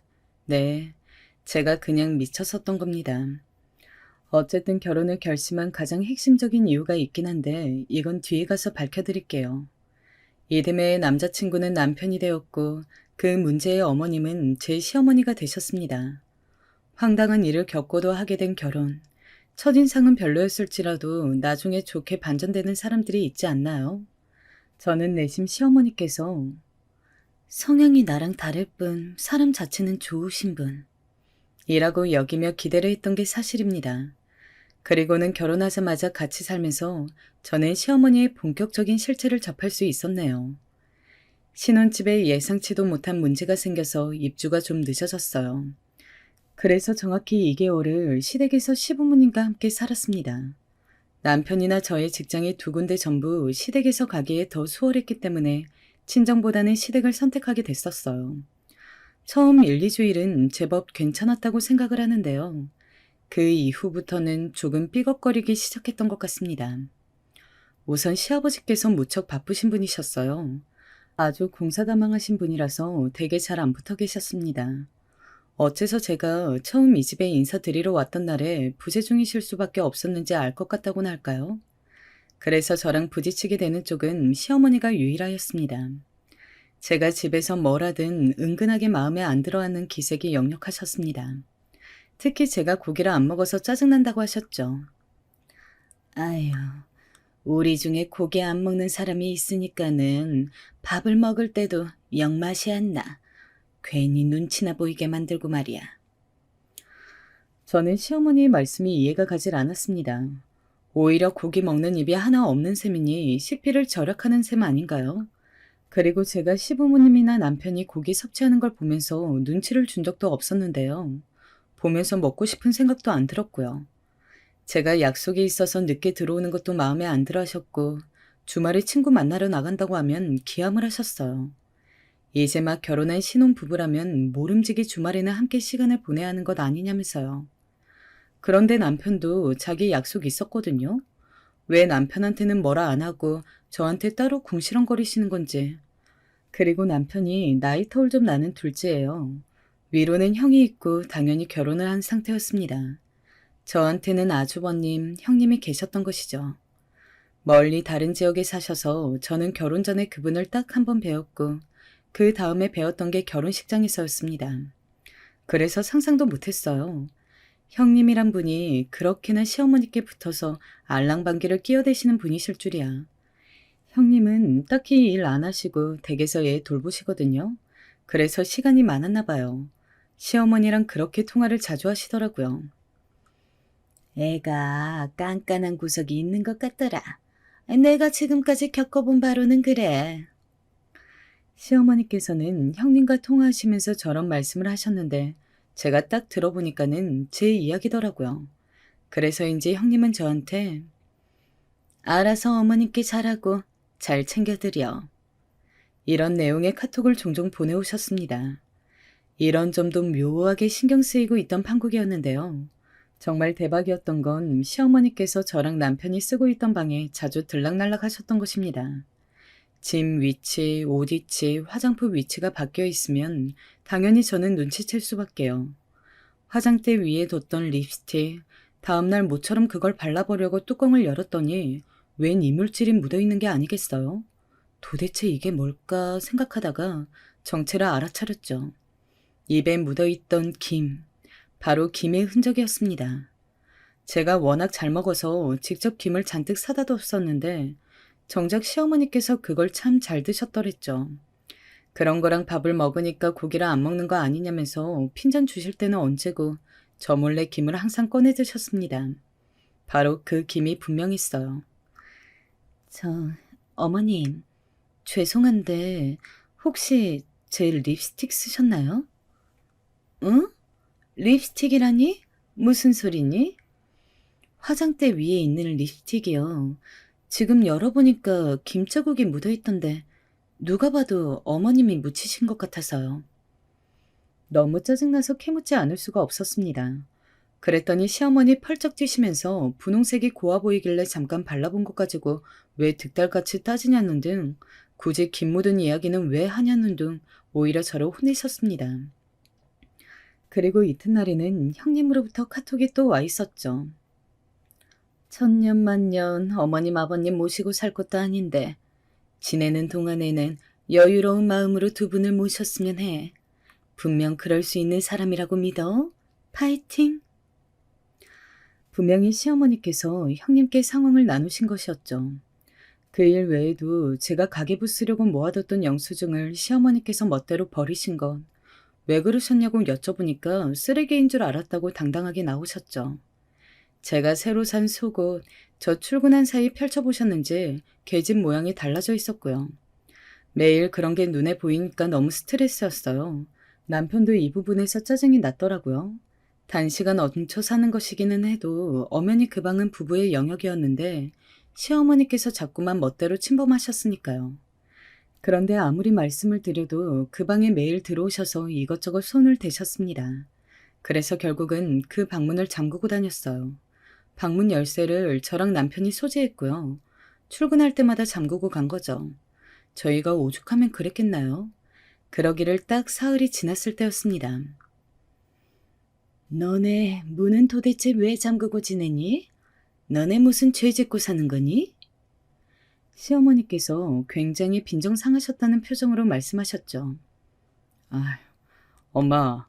네, 제가 그냥 미쳤었던 겁니다. 어쨌든 결혼을 결심한 가장 핵심적인 이유가 있긴 한데 이건 뒤에 가서 밝혀드릴게요. 이듬해 남자친구는 남편이 되었고 그 문제의 어머님은 제 시어머니가 되셨습니다. 황당한 일을 겪고도 하게 된 결혼. 첫인상은 별로였을지라도 나중에 좋게 반전되는 사람들이 있지 않나요? 저는 내심 시어머니께서 성향이 나랑 다를 뿐 사람 자체는 좋으신 분. 이라고 여기며 기대를 했던 게 사실입니다. 그리고는 결혼하자마자 같이 살면서 저는 시어머니의 본격적인 실체를 접할 수 있었네요. 신혼집에 예상치도 못한 문제가 생겨서 입주가 좀 늦어졌어요. 그래서 정확히 2개월을 시댁에서 시부모님과 함께 살았습니다. 남편이나 저의 직장이 두 군데 전부 시댁에서 가기에 더 수월했기 때문에 친정보다는 시댁을 선택하게 됐었어요. 처음 1, 2주일은 제법 괜찮았다고 생각을 하는데요. 그 이후부터는 조금 삐걱거리기 시작했던 것 같습니다. 우선 시아버지께서 무척 바쁘신 분이셨어요. 아주 공사다망하신 분이라서 되게 잘 안 붙어 계셨습니다. 어째서 제가 처음 이 집에 인사드리러 왔던 날에 부재 중이실 수밖에 없었는지 알 것 같다고나 할까요? 그래서 저랑 부딪히게 되는 쪽은 시어머니가 유일하였습니다. 제가 집에서 뭘 하든 은근하게 마음에 안 들어하는 기색이 역력하셨습니다. 특히 제가 고기를 안 먹어서 짜증난다고 하셨죠. 아휴, 우리 중에 고기 안 먹는 사람이 있으니까는 밥을 먹을 때도 영 맛이 안 나. 괜히 눈치나 보이게 만들고 말이야. 저는 시어머니의 말씀이 이해가 가질 않았습니다. 오히려 고기 먹는 입이 하나 없는 셈이니 식비를 절약하는 셈 아닌가요? 그리고 제가 시부모님이나 남편이 고기 섭취하는 걸 보면서 눈치를 준 적도 없었는데요. 보면서 먹고 싶은 생각도 안 들었고요. 제가 약속이 있어서 늦게 들어오는 것도 마음에 안 들어 하셨고 주말에 친구 만나러 나간다고 하면 기함을 하셨어요. 이제 막 결혼한 신혼부부라면 모름지기 주말에는 함께 시간을 보내야 하는 것 아니냐면서요. 그런데 남편도 자기 약속 있었거든요. 왜 남편한테는 뭐라 안 하고 저한테 따로 궁시렁거리시는 건지. 그리고 남편이 나이 터울 좀 나는 둘째예요. 위로는 형이 있고 당연히 결혼을 한 상태였습니다. 저한테는 아주버님, 형님이 계셨던 것이죠. 멀리 다른 지역에 사셔서 저는 결혼 전에 그분을 딱 한 번 뵈었고 그 다음에 배웠던 게 결혼식장에서였습니다. 그래서 상상도 못했어요. 형님이란 분이 그렇게나 시어머니께 붙어서 알랑방귀를 끼어대시는 분이실 줄이야. 형님은 딱히 일 안 하시고 댁에서 애 돌보시거든요. 그래서 시간이 많았나 봐요. 시어머니랑 그렇게 통화를 자주 하시더라고요. 애가 깐깐한 구석이 있는 것 같더라. 내가 지금까지 겪어본 바로는 그래. 시어머니께서는 형님과 통화하시면서 저런 말씀을 하셨는데 제가 딱 들어보니까는 제 이야기더라고요. 그래서인지 형님은 저한테 알아서 어머님께 잘하고 잘 챙겨드려. 이런 내용의 카톡을 종종 보내오셨습니다. 이런 점도 묘하게 신경 쓰이고 있던 판국이었는데요. 정말 대박이었던 건 시어머니께서 저랑 남편이 쓰고 있던 방에 자주 들락날락 하셨던 것입니다. 짐 위치, 옷 위치, 화장품 위치가 바뀌어 있으면 당연히 저는 눈치챌 수밖에요. 화장대 위에 뒀던 립스틱, 다음날 모처럼 그걸 발라보려고 뚜껑을 열었더니 웬 이물질이 묻어있는 게 아니겠어요? 도대체 이게 뭘까 생각하다가 정체를 알아차렸죠. 입에 묻어있던 김, 바로 김의 흔적이었습니다. 제가 워낙 잘 먹어서 직접 김을 잔뜩 사다 뒀었는데 정작 시어머니께서 그걸 참 잘 드셨더랬죠. 그런 거랑 밥을 먹으니까 고기를 안 먹는 거 아니냐면서 핀잔 주실 때는 언제고 저 몰래 김을 항상 꺼내 드셨습니다. 바로 그 김이 분명했어요. 어머님, 죄송한데 혹시 제 립스틱 쓰셨나요? 응? 립스틱이라니? 무슨 소리니? 화장대 위에 있는 립스틱이요. 지금 열어보니까 김자국이 묻어있던데 누가 봐도 어머님이 묻히신 것 같아서요. 너무 짜증나서 캐묻지 않을 수가 없었습니다. 그랬더니 시어머니 펄쩍 뛰시면서 분홍색이 고와 보이길래 잠깐 발라본 것 가지고 왜 득달같이 따지냐는 등 굳이 김 묻은 이야기는 왜 하냐는 등 오히려 저를 혼내셨습니다. 그리고 이튿날에는 형님으로부터 카톡이 또 와 있었죠. 천년만년 어머님 아버님 모시고 살 것도 아닌데 지내는 동안에는 여유로운 마음으로 두 분을 모셨으면 해. 분명 그럴 수 있는 사람이라고 믿어. 파이팅! 분명히 시어머니께서 형님께 상황을 나누신 것이었죠. 그 일 외에도 제가 가계부 쓰려고 모아뒀던 영수증을 시어머니께서 멋대로 버리신 것. 왜 그러셨냐고 여쭤보니까 쓰레기인 줄 알았다고 당당하게 나오셨죠. 제가 새로 산 속옷, 저 출근한 사이 펼쳐보셨는지 계집 모양이 달라져 있었고요. 매일 그런 게 눈에 보이니까 너무 스트레스였어요. 남편도 이 부분에서 짜증이 났더라고요. 단시간 얹혀 사는 것이기는 해도 엄연히 그 방은 부부의 영역이었는데 시어머니께서 자꾸만 멋대로 침범하셨으니까요. 그런데 아무리 말씀을 드려도 그 방에 매일 들어오셔서 이것저것 손을 대셨습니다. 그래서 결국은 그 방문을 잠그고 다녔어요. 방문 열쇠를 저랑 남편이 소지했고요. 출근할 때마다 잠그고 간 거죠. 저희가 오죽하면 그랬겠나요? 그러기를 딱 사흘이 지났을 때였습니다. 너네 문은 도대체 왜 잠그고 지내니? 너네 무슨 죄 짓고 사는 거니? 시어머니께서 굉장히 빈정상하셨다는 표정으로 말씀하셨죠. 아, 엄마,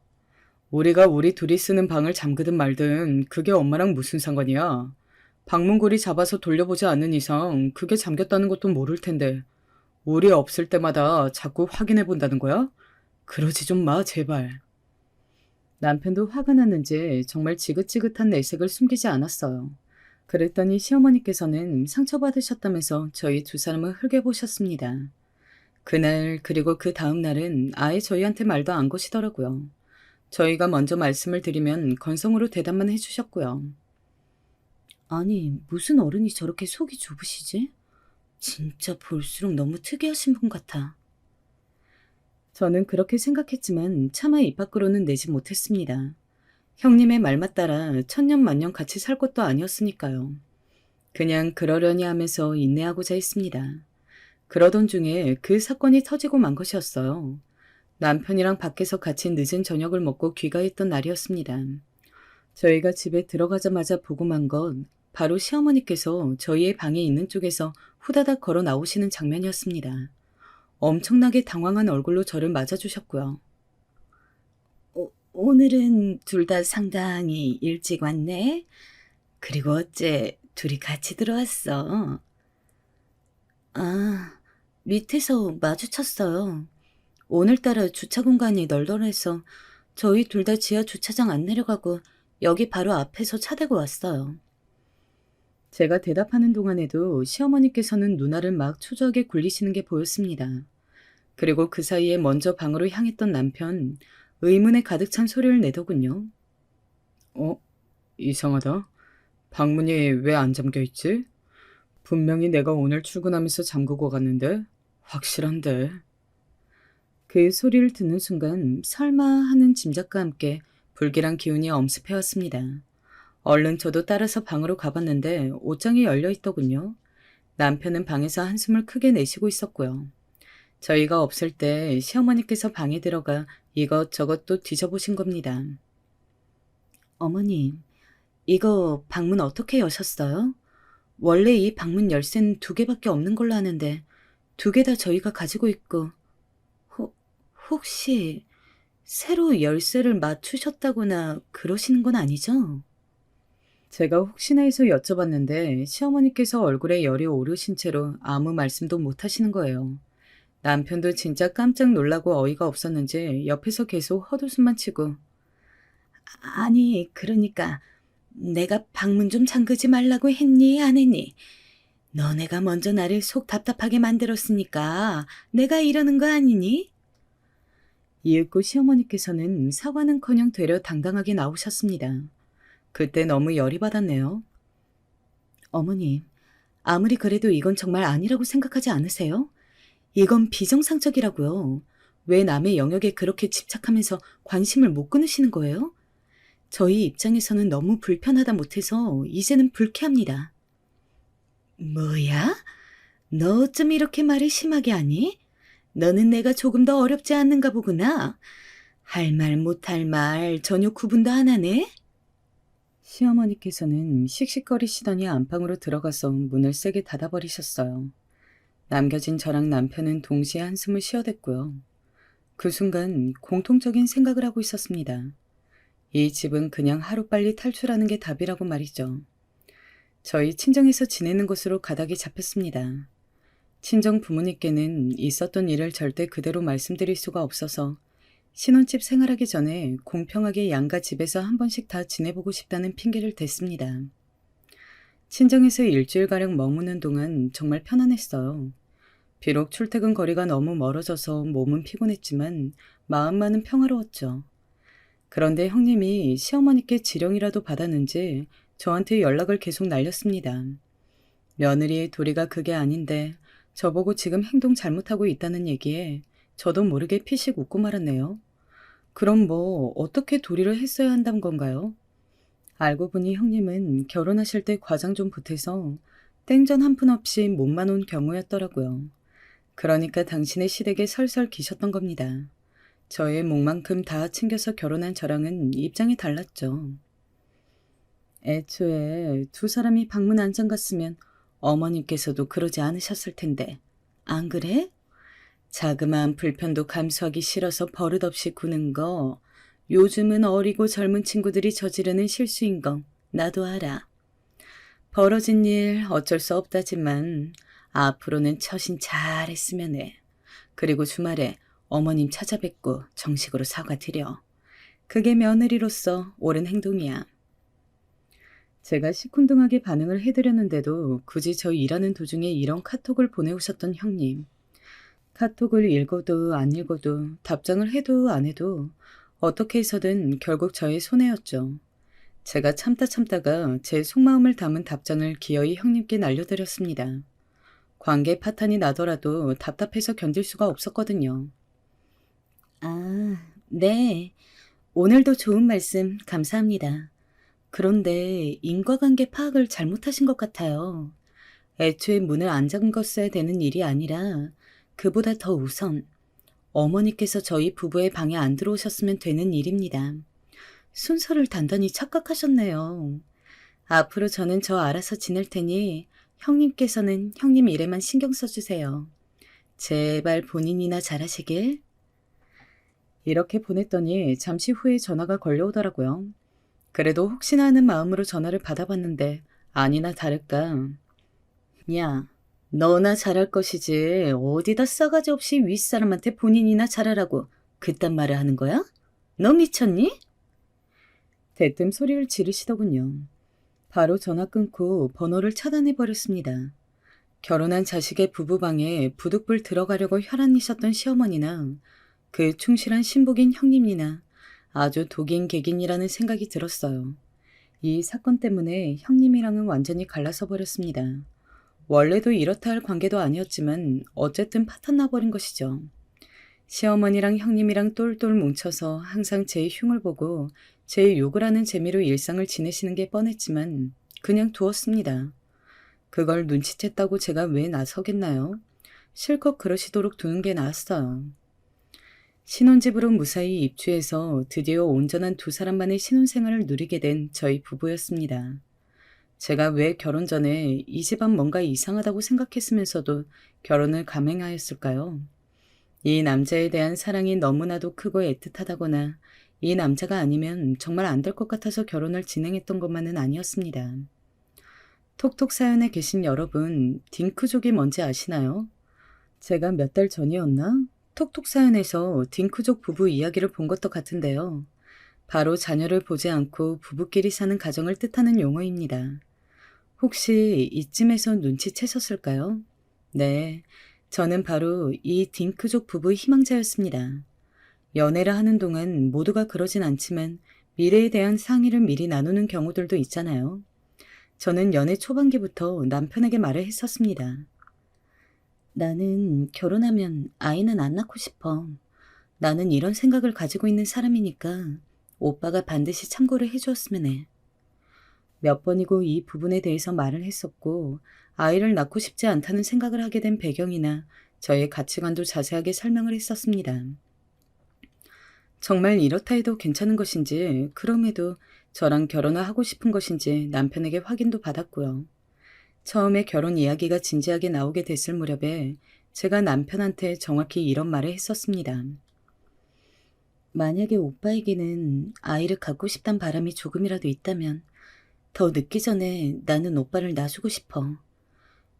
우리가 우리 둘이 쓰는 방을 잠그든 말든 그게 엄마랑 무슨 상관이야? 방문고리 잡아서 돌려보지 않는 이상 그게 잠겼다는 것도 모를 텐데 우리 없을 때마다 자꾸 확인해 본다는 거야? 그러지 좀 마, 제발. 남편도 화가 났는지 정말 지긋지긋한 내색을 숨기지 않았어요. 그랬더니 시어머니께서는 상처받으셨다면서 저희 두 사람을 흘겨보셨습니다. 그날 그리고 그 다음 날은 아예 저희한테 말도 안 거시더라고요. 저희가 먼저 말씀을 드리면 건성으로 대답만 해주셨고요. 아니, 무슨 어른이 저렇게 속이 좁으시지? 진짜 볼수록 너무 특이하신 분 같아. 저는 그렇게 생각했지만 차마 입 밖으로는 내지 못했습니다. 형님의 말만 따라 천년만년 같이 살 것도 아니었으니까요. 그냥 그러려니 하면서 인내하고자 했습니다. 그러던 중에 그 사건이 터지고 만 것이었어요. 남편이랑 밖에서 같이 늦은 저녁을 먹고 귀가했던 날이었습니다. 저희가 집에 들어가자마자 보고 만 건 바로 시어머니께서 저희의 방에 있는 쪽에서 후다닥 걸어 나오시는 장면이었습니다. 엄청나게 당황한 얼굴로 저를 맞아주셨고요. 오늘은 둘 다 상당히 일찍 왔네. 그리고 어째 둘이 같이 들어왔어. 아, 밑에서 마주쳤어요. 오늘따라 주차 공간이 널널해서 저희 둘 다 지하 주차장 안 내려가고 여기 바로 앞에서 차 대고 왔어요. 제가 대답하는 동안에도 시어머니께서는 누나를 막 초조하게 굴리시는 게 보였습니다. 그리고 그 사이에 먼저 방으로 향했던 남편, 의문에 가득 찬 소리를 내더군요. 이상하다. 방문이 왜 안 잠겨 있지? 분명히 내가 오늘 출근하면서 잠그고 갔는데? 확실한데. 그 소리를 듣는 순간 설마 하는 짐작과 함께 불길한 기운이 엄습해왔습니다. 얼른 저도 따라서 방으로 가봤는데 옷장이 열려 있더군요. 남편은 방에서 한숨을 크게 내쉬고 있었고요. 저희가 없을 때 시어머니께서 방에 들어가 이것저것 또 뒤져보신 겁니다. 어머님, 이거 방문 어떻게 여셨어요? 원래 이 방문 열쇠는 2개밖에 없는 걸로 아는데 2개 다 저희가 가지고 있고 혹시 새로 열쇠를 맞추셨다거나 그러시는 건 아니죠? 제가 혹시나 해서 여쭤봤는데 시어머니께서 얼굴에 열이 오르신 채로 아무 말씀도 못 하시는 거예요. 남편도 진짜 깜짝 놀라고 어이가 없었는지 옆에서 계속 헛웃음만 치고 아니 그러니까 내가 방문 좀 잠그지 말라고 했니 안 했니? 너네가 먼저 나를 속 답답하게 만들었으니까 내가 이러는 거 아니니? 이윽고 시어머니께서는 사과는커녕 되려 당당하게 나오셨습니다. 그때 너무 열이 받았네요. 어머님, 아무리 그래도 이건 정말 아니라고 생각하지 않으세요? 이건 비정상적이라고요. 왜 남의 영역에 그렇게 집착하면서 관심을 못 끊으시는 거예요? 저희 입장에서는 너무 불편하다 못해서 이제는 불쾌합니다. 뭐야? 너 어쩜 이렇게 말을 심하게 하니? 너는 내가 조금 더 어렵지 않는가 보구나. 할 말 못할 말 전혀 구분도 안 하네? 시어머니께서는 씩씩거리시더니 안방으로 들어가서 문을 세게 닫아버리셨어요. 남겨진 저랑 남편은 동시에 한숨을 쉬어댔고요. 그 순간 공통적인 생각을 하고 있었습니다. 이 집은 그냥 하루빨리 탈출하는 게 답이라고 말이죠. 저희 친정에서 지내는 곳으로 가닥이 잡혔습니다. 친정 부모님께는 있었던 일을 절대 그대로 말씀드릴 수가 없어서 신혼집 생활하기 전에 공평하게 양가 집에서 한 번씩 다 지내보고 싶다는 핑계를 댔습니다. 친정에서 일주일가량 머무는 동안 정말 편안했어요. 비록 출퇴근 거리가 너무 멀어져서 몸은 피곤했지만 마음만은 평화로웠죠. 그런데 형님이 시어머니께 지령이라도 받았는지 저한테 연락을 계속 날렸습니다. 며느리의 도리가 그게 아닌데 저보고 지금 행동 잘못하고 있다는 얘기에 저도 모르게 피식 웃고 말았네요. 그럼 뭐 어떻게 도리를 했어야 한다는 건가요? 알고 보니 형님은 결혼하실 때 과장 좀 보태서 땡전 한 푼 없이 몸만 온 경우였더라고요. 그러니까 당신의 시댁에 설설 기셨던 겁니다. 저의 몫만큼 다 챙겨서 결혼한 저랑은 입장이 달랐죠. 애초에 2사람이 방문 안 잠갔으면 어머님께서도 그러지 않으셨을 텐데. 안 그래? 자그마한 불편도 감수하기 싫어서 버릇없이 구는 거 요즘은 어리고 젊은 친구들이 저지르는 실수인 건 나도 알아. 벌어진 일 어쩔 수 없다지만 앞으로는 처신 잘했으면 해. 그리고 주말에 어머님 찾아뵙고 정식으로 사과드려. 그게 며느리로서 옳은 행동이야. 제가 시큰둥하게 반응을 해드렸는데도 굳이 저 일하는 도중에 이런 카톡을 보내오셨던 형님. 카톡을 읽어도 안 읽어도 답장을 해도 안 해도 어떻게 해서든 결국 저의 손해였죠. 제가 참다가 제 속마음을 담은 답장을 기어이 형님께 날려드렸습니다. 관계 파탄이 나더라도 답답해서 견딜 수가 없었거든요. 아, 네. 오늘도 좋은 말씀 감사합니다. 그런데 인과관계 파악을 잘못하신 것 같아요. 애초에 문을 안 잠갔어야 되는 일이 아니라 그보다 더 우선 어머니께서 저희 부부의 방에 안 들어오셨으면 되는 일입니다. 순서를 단단히 착각하셨네요. 앞으로 저는 저 알아서 지낼 테니 형님께서는 형님 일에만 신경 써주세요. 제발 본인이나 잘하시길. 이렇게 보냈더니 잠시 후에 전화가 걸려오더라고요. 그래도 혹시나 하는 마음으로 전화를 받아봤는데 아니나 다를까. 야, 너나 잘할 것이지 어디다 싸가지 없이 윗사람한테 본인이나 잘하라고 그딴 말을 하는 거야? 너 미쳤니? 대뜸 소리를 지르시더군요. 바로 전화 끊고 번호를 차단해버렸습니다. 결혼한 자식의 부부방에 부득불 들어가려고 혈안이셨던 시어머니나 그 충실한 신복인 형님이나 아주 독인객인이라는 생각이 들었어요. 이 사건 때문에 형님이랑은 완전히 갈라서 버렸습니다. 원래도 이렇다 할 관계도 아니었지만 어쨌든 파탄 나버린 것이죠. 시어머니랑 형님이랑 똘똘 뭉쳐서 항상 제 흉을 보고 제 욕을 하는 재미로 일상을 지내시는 게 뻔했지만 그냥 두었습니다. 그걸 눈치챘다고 제가 왜 나서겠나요? 실컷 그러시도록 두는 게 나았어요. 신혼집으로 무사히 입주해서 드디어 온전한 두 사람만의 신혼생활을 누리게 된 저희 부부였습니다. 제가 왜 결혼 전에 이 집안 뭔가 이상하다고 생각했으면서도 결혼을 감행하였을까요? 이 남자에 대한 사랑이 너무나도 크고 애틋하다거나 이 남자가 아니면 정말 안 될 것 같아서 결혼을 진행했던 것만은 아니었습니다. 톡톡 사연에 계신 여러분, 딩크족이 뭔지 아시나요? 제가 몇 달 전이었나? 톡톡 사연에서 딩크족 부부 이야기를 본 것도 같은데요. 바로 자녀를 보지 않고 부부끼리 사는 가정을 뜻하는 용어입니다. 혹시 이쯤에서 눈치채셨을까요? 네, 저는 바로 이 딩크족 부부의 희망자였습니다. 연애를 하는 동안 모두가 그러진 않지만 미래에 대한 상의를 미리 나누는 경우들도 있잖아요. 저는 연애 초반기부터 남편에게 말을 했었습니다. 나는 결혼하면 아이는 안 낳고 싶어. 나는 이런 생각을 가지고 있는 사람이니까 오빠가 반드시 참고를 해주었으면 해. 몇 번이고 이 부분에 대해서 말을 했었고 아이를 낳고 싶지 않다는 생각을 하게 된 배경이나 저의 가치관도 자세하게 설명을 했었습니다. 정말 이렇다 해도 괜찮은 것인지 그럼에도 저랑 결혼을 하고 싶은 것인지 남편에게 확인도 받았고요. 처음에 결혼 이야기가 진지하게 나오게 됐을 무렵에 제가 남편한테 정확히 이런 말을 했었습니다. 만약에 오빠에게는 아이를 갖고 싶단 바람이 조금이라도 있다면 더 늦기 전에 나는 오빠를 놔주고 싶어.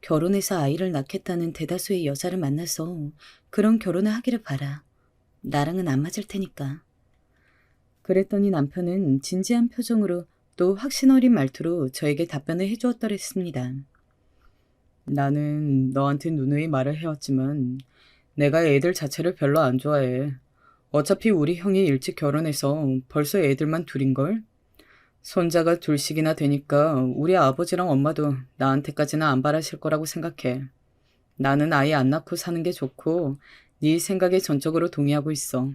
결혼해서 아이를 낳겠다는 대다수의 여자를 만나서 그런 결혼을 하기를 바라. 나랑은 안 맞을 테니까. 그랬더니 남편은 진지한 표정으로 또 확신 어린 말투로 저에게 답변을 해주었더랬습니다. 나는 너한테 누누이 말을 해왔지만 내가 애들 자체를 별로 안 좋아해. 어차피 우리 형이 일찍 결혼해서 벌써 애들만 둘인걸? 손자가 둘씩이나 되니까 우리 아버지랑 엄마도 나한테까지는 안 바라실 거라고 생각해. 나는 아이 안 낳고 사는 게 좋고 네 생각에 전적으로 동의하고 있어.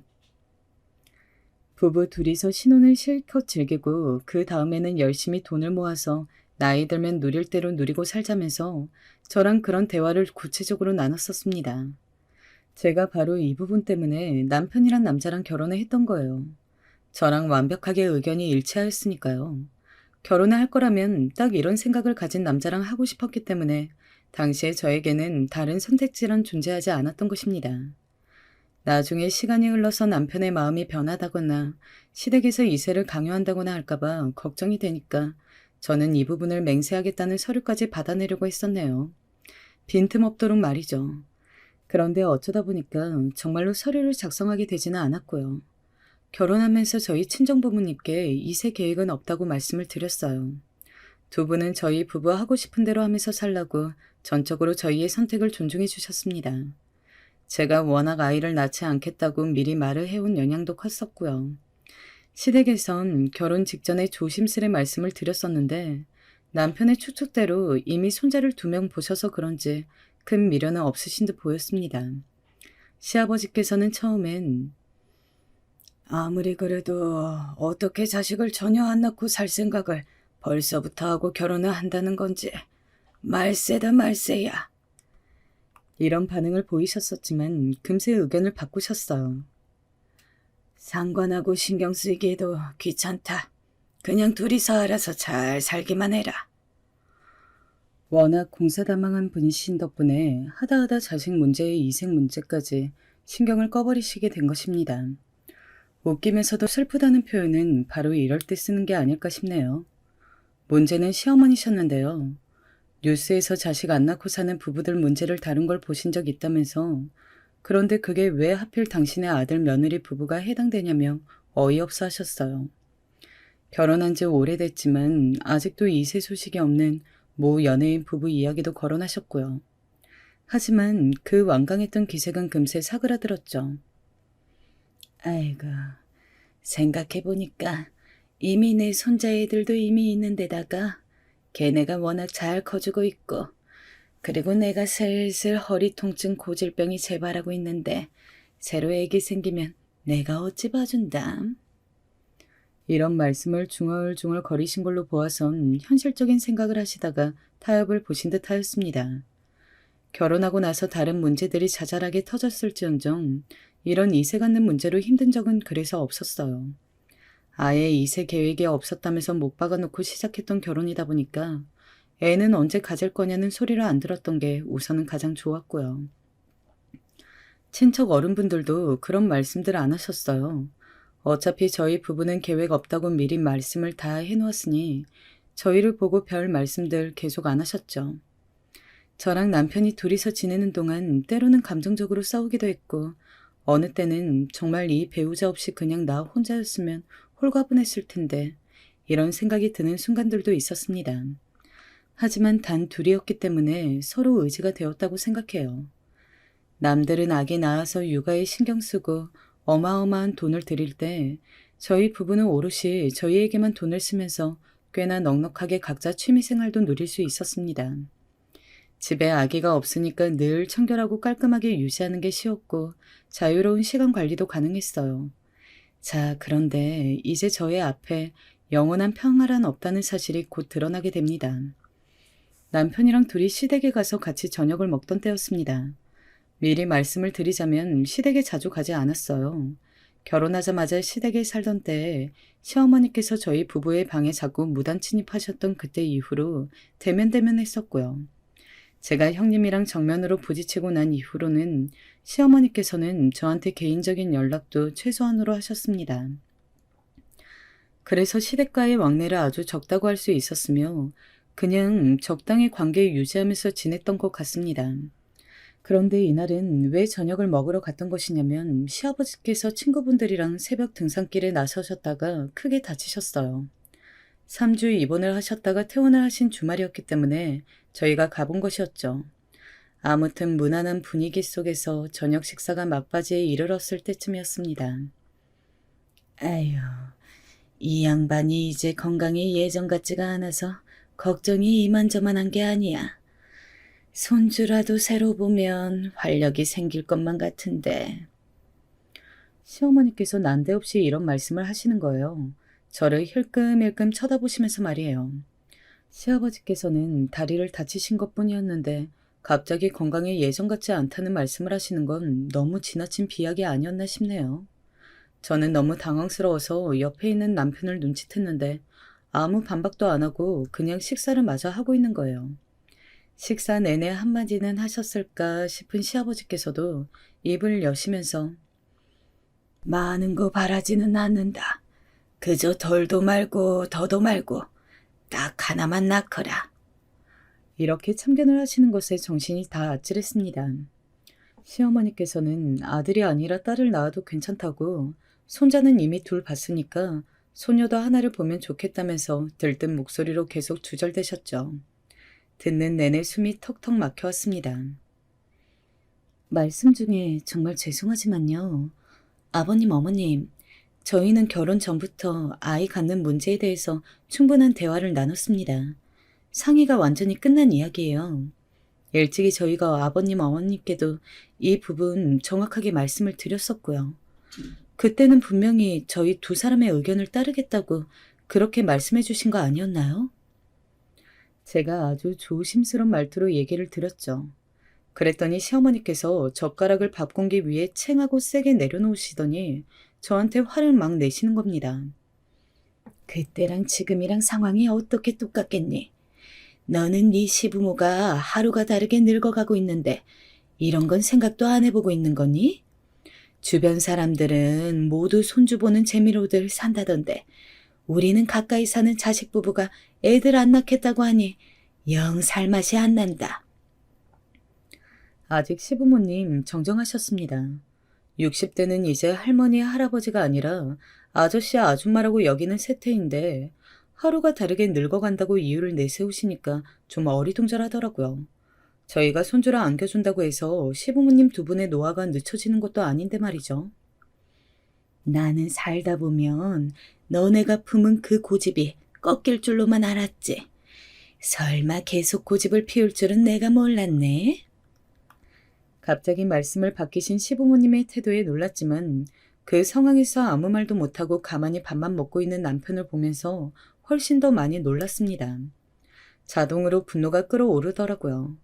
부부 둘이서 신혼을 실컷 즐기고 그 다음에는 열심히 돈을 모아서 나이 들면 누릴 대로 누리고 살자면서 저랑 그런 대화를 구체적으로 나눴었습니다. 제가 바로 이 부분 때문에 남편이란 남자랑 결혼을 했던 거예요. 저랑 완벽하게 의견이 일치하였으니까요. 결혼을 할 거라면 딱 이런 생각을 가진 남자랑 하고 싶었기 때문에 당시에 저에게는 다른 선택지란 존재하지 않았던 것입니다. 나중에 시간이 흘러서 남편의 마음이 변하다거나 시댁에서 이세를 강요한다거나 할까봐 걱정이 되니까 저는 이 부분을 맹세하겠다는 서류까지 받아내려고 했었네요. 빈틈없도록 말이죠. 그런데 어쩌다 보니까 정말로 서류를 작성하게 되지는 않았고요. 결혼하면서 저희 친정부모님께 이세 계획은 없다고 말씀을 드렸어요. 두 분은 저희 부부 하고 싶은 대로 하면서 살라고 전적으로 저희의 선택을 존중해 주셨습니다. 제가 워낙 아이를 낳지 않겠다고 미리 말을 해온 영향도 컸었고요. 시댁에선 결혼 직전에 조심스레 말씀을 드렸었는데 남편의 추측대로 이미 손자를 2명 보셔서 그런지 큰 미련은 없으신 듯 보였습니다. 시아버지께서는 처음엔 아무리 그래도 어떻게 자식을 전혀 안 낳고 살 생각을 벌써부터 하고 결혼을 한다는 건지 말세다 말세야. 이런 반응을 보이셨었지만 금세 의견을 바꾸셨어요. 상관하고 신경 쓰기에도 귀찮다. 그냥 둘이서 알아서 잘 살기만 해라. 워낙 공사다망한 분이신 덕분에 하다하다 자식 문제에 이생 문제까지 신경을 꺼버리시게 된 것입니다. 웃기면서도 슬프다는 표현은 바로 이럴 때 쓰는 게 아닐까 싶네요. 문제는 시어머니셨는데요. 뉴스에서 자식 안 낳고 사는 부부들 문제를 다룬 걸 보신 적 있다면서 그런데 그게 왜 하필 당신의 아들 며느리 부부가 해당되냐며 어이없어 하셨어요. 결혼한 지 오래됐지만 아직도 이세 소식이 없는 모 연예인 부부 이야기도 거론하셨고요. 하지만 그 완강했던 기색은 금세 사그라들었죠. 아이고, 생각해보니까 이미 내 손자애들도 이미 있는 데다가 걔네가 워낙 잘 커주고 있고 그리고 내가 슬슬 허리 통증 고질병이 재발하고 있는데 새로 애기 생기면 내가 어찌 봐준다. 이런 말씀을 중얼중얼 거리신 걸로 보아선 현실적인 생각을 하시다가 타협을 보신 듯 하였습니다. 결혼하고 나서 다른 문제들이 자잘하게 터졌을지언정 이런 이세 갖는 문제로 힘든 적은 그래서 없었어요. 아예 이세 계획이 없었다면서 못 박아놓고 시작했던 결혼이다 보니까 애는 언제 가질 거냐는 소리를 안 들었던 게 우선은 가장 좋았고요. 친척 어른분들도 그런 말씀들 안 하셨어요. 어차피 저희 부부는 계획 없다고 미리 말씀을 다 해놓았으니 저희를 보고 별 말씀들 계속 안 하셨죠. 저랑 남편이 둘이서 지내는 동안 때로는 감정적으로 싸우기도 했고 어느 때는 정말 이 배우자 없이 그냥 나 혼자였으면 홀가분했을 텐데 이런 생각이 드는 순간들도 있었습니다. 하지만 단 둘이었기 때문에 서로 의지가 되었다고 생각해요. 남들은 아기 낳아서 육아에 신경 쓰고 어마어마한 돈을 들일 때 저희 부부는 오롯이 저희에게만 돈을 쓰면서 꽤나 넉넉하게 각자 취미생활도 누릴 수 있었습니다. 집에 아기가 없으니까 늘 청결하고 깔끔하게 유지하는 게 쉬웠고 자유로운 시간 관리도 가능했어요. 자, 그런데 이제 저의 앞에 영원한 평화란 없다는 사실이 곧 드러나게 됩니다. 남편이랑 둘이 시댁에 가서 같이 저녁을 먹던 때였습니다. 미리 말씀을 드리자면 시댁에 자주 가지 않았어요. 결혼하자마자 시댁에 살던 때에 시어머니께서 저희 부부의 방에 자꾸 무단 침입하셨던 그때 이후로 대면대면했었고요. 제가 형님이랑 정면으로 부딪히고 난 이후로는 시어머니께서는 저한테 개인적인 연락도 최소한으로 하셨습니다. 그래서 시댁과의 왕래를 아주 적다고 할 수 있었으며 그냥 적당히 관계 유지하면서 지냈던 것 같습니다. 그런데 이날은 왜 저녁을 먹으러 갔던 것이냐면 시아버지께서 친구분들이랑 새벽 등산길에 나서셨다가 크게 다치셨어요. 3주 입원을 하셨다가 퇴원을 하신 주말이었기 때문에 저희가 가본 것이었죠. 아무튼 무난한 분위기 속에서 저녁 식사가 막바지에 이르렀을 때쯤이었습니다. 아유, 이 양반이 이제 건강이 예전 같지가 않아서 걱정이 이만저만한 게 아니야. 손주라도 새로 보면 활력이 생길 것만 같은데. 시어머니께서 난데없이 이런 말씀을 하시는 거예요. 저를 힐끔힐끔 쳐다보시면서 말이에요. 시아버지께서는 다리를 다치신 것뿐이었는데 갑자기 건강이 예전 같지 않다는 말씀을 하시는 건 너무 지나친 비약이 아니었나 싶네요. 저는 너무 당황스러워서 옆에 있는 남편을 눈치챘는데 아무 반박도 안 하고 그냥 식사를 마저 하고 있는 거예요. 식사 내내 한마디는 하셨을까 싶은 시아버지께서도 입을 여시면서 많은 거 바라지는 않는다. 그저 덜도 말고 더도 말고 딱 하나만 낳거라. 이렇게 참견을 하시는 것에 정신이 다 아찔했습니다. 시어머니께서는 아들이 아니라 딸을 낳아도 괜찮다고 손자는 이미 둘 봤으니까 소녀도 하나를 보면 좋겠다면서 들뜬 목소리로 계속 주절대셨죠. 듣는 내내 숨이 턱턱 막혀왔습니다. 말씀 중에 정말 죄송하지만요. 아버님, 어머님, 저희는 결혼 전부터 아이 갖는 문제에 대해서 충분한 대화를 나눴습니다. 상의가 완전히 끝난 이야기예요. 일찍이 저희가 아버님, 어머님께도 이 부분 정확하게 말씀을 드렸었고요. 그때는 분명히 저희 두 사람의 의견을 따르겠다고 그렇게 말씀해 주신 거 아니었나요? 제가 아주 조심스러운 말투로 얘기를 드렸죠. 그랬더니 시어머니께서 젓가락을 밥 공기 위에 챙하고 세게 내려놓으시더니 저한테 화를 막 내시는 겁니다. 그때랑 지금이랑 상황이 어떻게 똑같겠니? 너는 네 시부모가 하루가 다르게 늙어가고 있는데 이런 건 생각도 안 해보고 있는 거니? 주변 사람들은 모두 손주 보는 재미로들 산다던데 우리는 가까이 사는 자식 부부가 애들 안 낳겠다고 하니 영 살맛이 안 난다. 아직 시부모님 정정하셨습니다. 60대는 이제 할머니, 할아버지가 아니라 아저씨, 아줌마라고 여기는 세태인데 하루가 다르게 늙어간다고 이유를 내세우시니까 좀 어리둥절하더라고요. 저희가 손주를 안겨준다고 해서 시부모님 두 분의 노화가 늦춰지는 것도 아닌데 말이죠. 나는 살다 보면 너네가 품은 그 고집이 꺾일 줄로만 알았지. 설마 계속 고집을 피울 줄은 내가 몰랐네. 갑자기 말씀을 바뀌신 시부모님의 태도에 놀랐지만 그 상황에서 아무 말도 못하고 가만히 밥만 먹고 있는 남편을 보면서 훨씬 더 많이 놀랐습니다. 자동으로 분노가 끓어오르더라고요.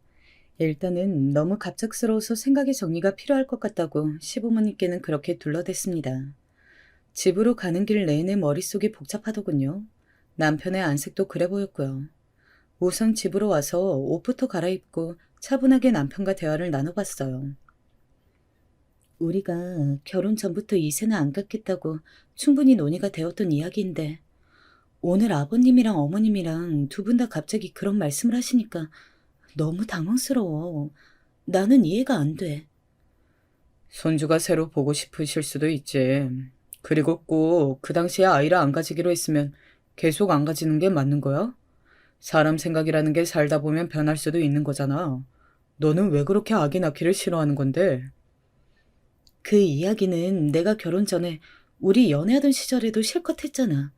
일단은 너무 갑작스러워서 생각의 정리가 필요할 것 같다고 시부모님께는 그렇게 둘러댔습니다. 집으로 가는 길 내내 머릿속이 복잡하더군요. 남편의 안색도 그래 보였고요. 우선 집으로 와서 옷부터 갈아입고 차분하게 남편과 대화를 나눠봤어요. 우리가 결혼 전부터 이세는 안 갖겠다고 충분히 논의가 되었던 이야기인데 오늘 아버님이랑 어머님이랑 두 분 다 갑자기 그런 말씀을 하시니까 너무 당황스러워. 나는 이해가 안 돼. 손주가 새로 보고 싶으실 수도 있지. 그리고 꼭 그 당시에 아이를 안 가지기로 했으면 계속 안 가지는 게 맞는 거야? 사람 생각이라는 게 살다 보면 변할 수도 있는 거잖아. 너는 왜 그렇게 아기 낳기를 싫어하는 건데? 그 이야기는 내가 결혼 전에 우리 연애하던 시절에도 실컷 했잖아.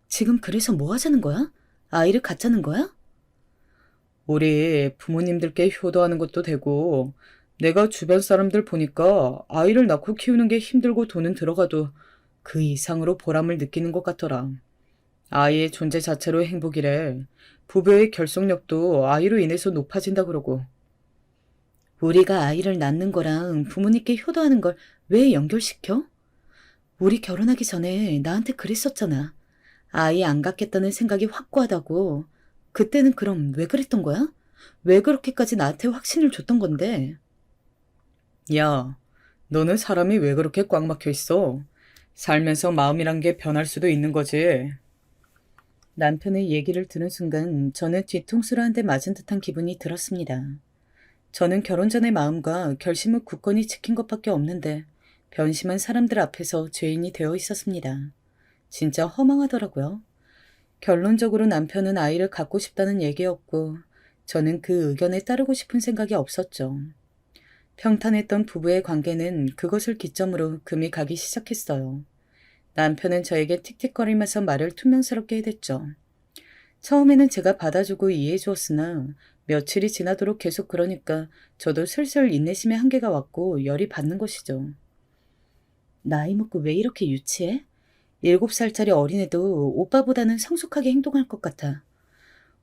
지금 그래서 뭐 하자는 거야? 아이를 갖자는 거야? 우리 부모님들께 효도하는 것도 되고, 내가 주변 사람들 보니까 아이를 낳고 키우는 게 힘들고 돈은 들어가도 그 이상으로 보람을 느끼는 것 같더라. 아이의 존재 자체로 행복이래. 부부의 결속력도 아이로 인해서 높아진다 그러고. 우리가 아이를 낳는 거랑 부모님께 효도하는 걸 왜 연결시켜? 우리 결혼하기 전에 나한테 그랬었잖아. 아이 안 갖겠다는 생각이 확고하다고. 그때는 그럼 왜 그랬던 거야? 왜 그렇게까지 나한테 확신을 줬던 건데? 야, 너는 사람이 왜 그렇게 꽉 막혀 있어? 살면서 마음이란 게 변할 수도 있는 거지. 남편의 얘기를 들은 순간 저는 뒤통수를 한 대 맞은 듯한 기분이 들었습니다. 저는 결혼 전의 마음과 결심을 굳건히 지킨 것밖에 없는데 변심한 사람들 앞에서 죄인이 되어 있었습니다. 진짜 허망하더라고요. 결론적으로 남편은 아이를 갖고 싶다는 얘기였고 저는 그 의견에 따르고 싶은 생각이 없었죠. 평탄했던 부부의 관계는 그것을 기점으로 금이 가기 시작했어요. 남편은 저에게 틱틱거리면서 말을 퉁명스럽게 해댔죠. 처음에는 제가 받아주고 이해해주었으나 며칠이 지나도록 계속 그러니까 저도 슬슬 인내심의 한계가 왔고 열이 받는 것이죠. 나이 먹고 왜 이렇게 유치해? 7살짜리 어린애도 오빠보다는 성숙하게 행동할 것 같아.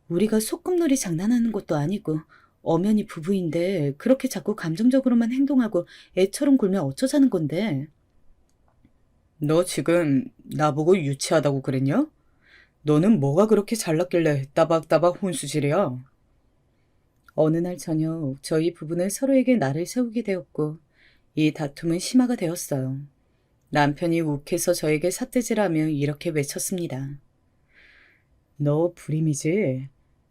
우리가 소꿉놀이 장난하는 것도 아니고 엄연히 부부인데 그렇게 자꾸 감정적으로만 행동하고 애처럼 굴면 어쩌자는 건데. 너 지금 나보고 유치하다고 그랬냐? 너는 뭐가 그렇게 잘났길래 따박따박 혼수질이야? 어느 날 저녁 저희 부부는 서로에게 날을 세우게 되었고 이 다툼은 심화가 되었어요. 남편이 욱해서 저에게 삿대질하며 이렇게 외쳤습니다. 너 불임이지?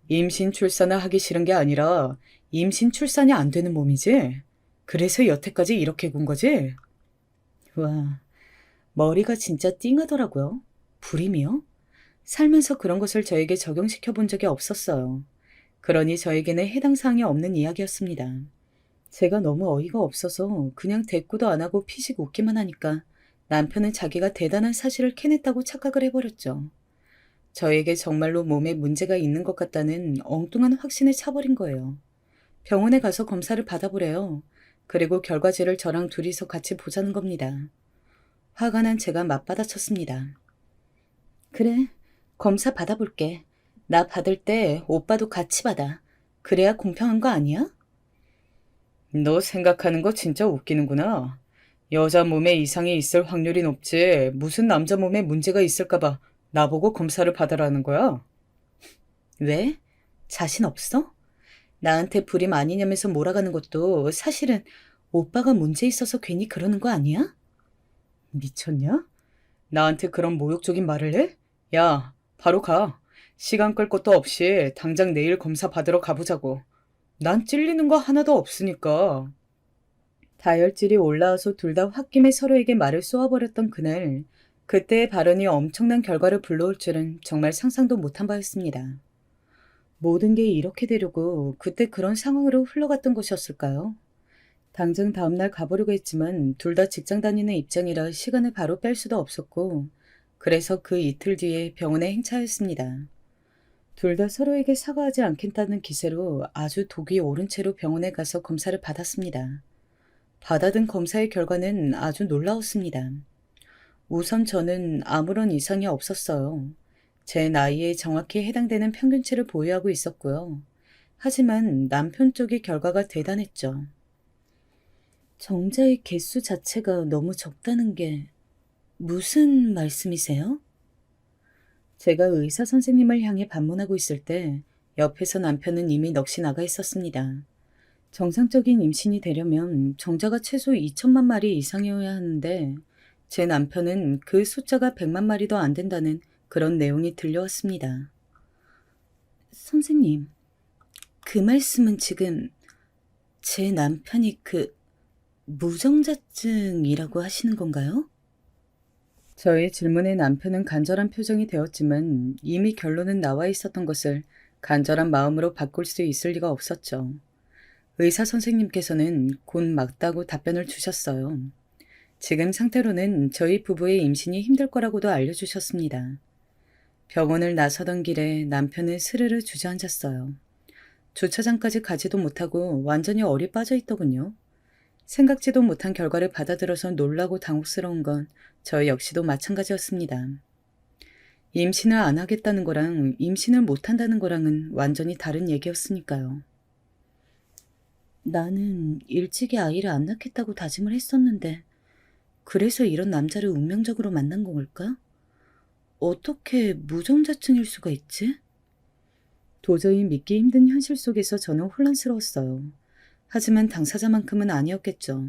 임신 출산을 하기 싫은 게 아니라 임신 출산이 안 되는 몸이지? 그래서 여태까지 이렇게 군 거지? 와, 머리가 진짜 띵하더라고요. 불임이요? 살면서 그런 것을 저에게 적용시켜 본 적이 없었어요. 그러니 저에게는 해당 사항이 없는 이야기였습니다. 제가 너무 어이가 없어서 그냥 대꾸도 안 하고 피식 웃기만 하니까 남편은 자기가 대단한 사실을 캐냈다고 착각을 해버렸죠. 저에게 정말로 몸에 문제가 있는 것 같다는 엉뚱한 확신에 차버린 거예요. 병원에 가서 검사를 받아보래요. 그리고 결과지를 저랑 둘이서 같이 보자는 겁니다. 화가 난 제가 맞받아쳤습니다. 그래, 검사 받아볼게. 나 받을 때 오빠도 같이 받아. 그래야 공평한 거 아니야? 너 생각하는 거 진짜 웃기는구나. 여자 몸에 이상이 있을 확률이 높지 무슨 남자 몸에 문제가 있을까봐 나보고 검사를 받으라는 거야? 왜? 자신 없어? 나한테 불임 아니냐면서 몰아가는 것도 사실은 오빠가 문제 있어서 괜히 그러는 거 아니야? 미쳤냐? 나한테 그런 모욕적인 말을 해? 야, 바로 가. 시간 끌 것도 없이 당장 내일 검사 받으러 가보자고. 난 찔리는 거 하나도 없으니까. 다혈질이 올라와서 둘 다 홧김에 서로에게 말을 쏘아버렸던 그날, 그때의 발언이 엄청난 결과를 불러올 줄은 정말 상상도 못한 바였습니다. 모든 게 이렇게 되려고 그때 그런 상황으로 흘러갔던 것이었을까요? 당장 다음날 가보려고 했지만 둘 다 직장 다니는 입장이라 시간을 바로 뺄 수도 없었고 그래서 그 이틀 뒤에 병원에 행차했습니다. 둘 다 서로에게 사과하지 않겠다는 기세로 아주 독이 오른 채로 병원에 가서 검사를 받았습니다. 받아든 검사의 결과는 아주 놀라웠습니다. 우선 저는 아무런 이상이 없었어요. 제 나이에 정확히 해당되는 평균치를 보유하고 있었고요. 하지만 남편 쪽의 결과가 대단했죠. 정자의 개수 자체가 너무 적다는 게 무슨 말씀이세요? 제가 의사 선생님을 향해 반문하고 있을 때 옆에서 남편은 이미 넋이 나가 있었습니다. 정상적인 임신이 되려면 정자가 최소 2천만 마리 이상이어야 하는데 제 남편은 그 숫자가 100만 마리도 안 된다는 그런 내용이 들려왔습니다. 선생님, 그 말씀은 지금 제 남편이 무정자증이라고 하시는 건가요? 저의 질문에 남편은 간절한 표정이 되었지만 이미 결론은 나와 있었던 것을 간절한 마음으로 바꿀 수 있을 리가 없었죠. 의사 선생님께서는 곧 맞다고 답변을 주셨어요. 지금 상태로는 저희 부부의 임신이 힘들 거라고도 알려주셨습니다. 병원을 나서던 길에 남편은 스르르 주저앉았어요. 주차장까지 가지도 못하고 완전히 얼이 빠져 있더군요. 생각지도 못한 결과를 받아들여서 놀라고 당혹스러운 건 저 역시도 마찬가지였습니다. 임신을 안 하겠다는 거랑 임신을 못 한다는 거랑은 완전히 다른 얘기였으니까요. 나는 일찍이 아이를 안 낳겠다고 다짐을 했었는데 그래서 이런 남자를 운명적으로 만난 걸까? 어떻게 무정자증일 수가 있지? 도저히 믿기 힘든 현실 속에서 저는 혼란스러웠어요. 하지만 당사자만큼은 아니었겠죠.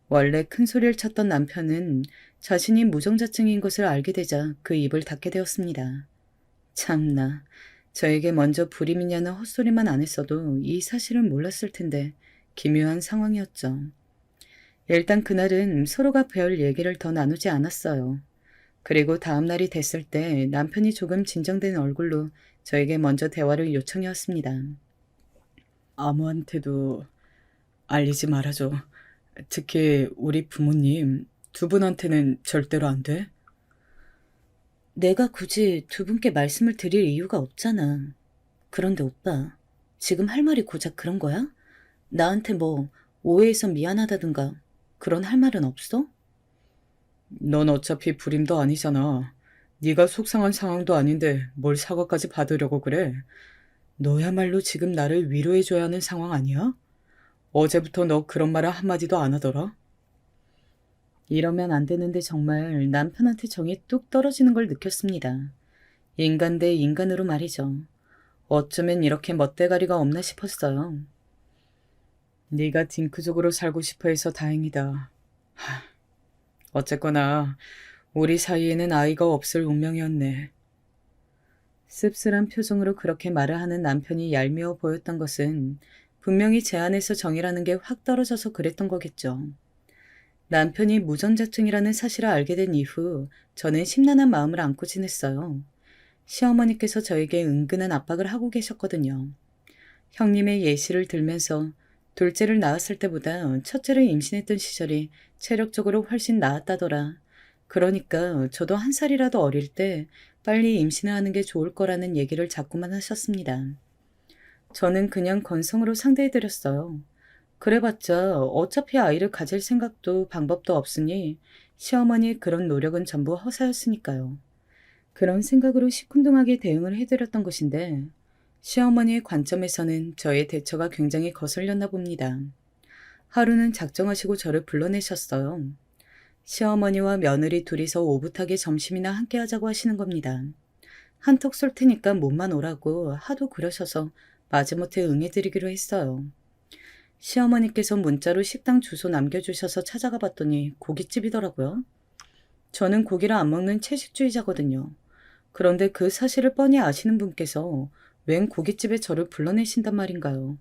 원래 큰 소리를 쳤던 남편은 자신이 무정자증인 것을 알게 되자 그 입을 닫게 되었습니다. 참나, 저에게 먼저 불임이냐는 헛소리만 안 했어도 이 사실을 몰랐을 텐데 기묘한 상황이었죠. 일단 그날은 서로가 별 얘기를 더 나누지 않았어요. 그리고 다음 날이 됐을 때 남편이 조금 진정된 얼굴로 저에게 먼저 대화를 요청해 왔습니다. 아무한테도 알리지 말아줘. 특히 우리 부모님 두 분한테는 절대로 안 돼. 내가 굳이 두 분께 말씀을 드릴 이유가 없잖아. 그런데 오빠, 지금 할 말이 고작 그런 거야? 나한테 뭐 오해해서 미안하다든가 그런 할 말은 없어? 넌 어차피 불임도 아니잖아. 네가 속상한 상황도 아닌데 뭘 사과까지 받으려고 그래? 너야말로 지금 나를 위로해줘야 하는 상황 아니야? 어제부터 너 그런 말을 한마디도 안 하더라? 이러면 안 되는데 정말 남편한테 정이 뚝 떨어지는 걸 느꼈습니다. 인간 대 인간으로 말이죠. 어쩌면 이렇게 멋대가리가 없나 싶었어요. 네가 딩크족으로 살고 싶어 해서 다행이다. 어쨌거나 우리 사이에는 아이가 없을 운명이었네. 씁쓸한 표정으로 그렇게 말을 하는 남편이 얄미워 보였던 것은 분명히 제 안에서 정이라는 게 확 떨어져서 그랬던 거겠죠. 남편이 무정자증이라는 사실을 알게 된 이후 저는 심란한 마음을 안고 지냈어요. 시어머니께서 저에게 은근한 압박을 하고 계셨거든요. 형님의 예시를 들면서 둘째를 낳았을 때보다 첫째를 임신했던 시절이 체력적으로 훨씬 나았다더라. 그러니까 저도 한 살이라도 어릴 때 빨리 임신을 하는 게 좋을 거라는 얘기를 자꾸만 하셨습니다. 저는 그냥 건성으로 상대해드렸어요. 그래봤자 어차피 아이를 가질 생각도 방법도 없으니 시어머니의 그런 노력은 전부 허사였으니까요. 그런 생각으로 시큰둥하게 대응을 해드렸던 것인데 시어머니의 관점에서는 저의 대처가 굉장히 거슬렸나 봅니다. 하루는 작정하시고 저를 불러내셨어요. 시어머니와 며느리 둘이서 오붓하게 점심이나 함께 하자고 하시는 겁니다. 한턱 쏠 테니까 몸만 오라고 하도 그러셔서 마지못해 응해드리기로 했어요. 시어머니께서 문자로 식당 주소 남겨주셔서 찾아가 봤더니 고깃집이더라고요. 저는 고기를 안 먹는 채식주의자거든요. 그런데 그 사실을 뻔히 아시는 분께서 웬 고깃집에 저를 불러내신단 말인가요?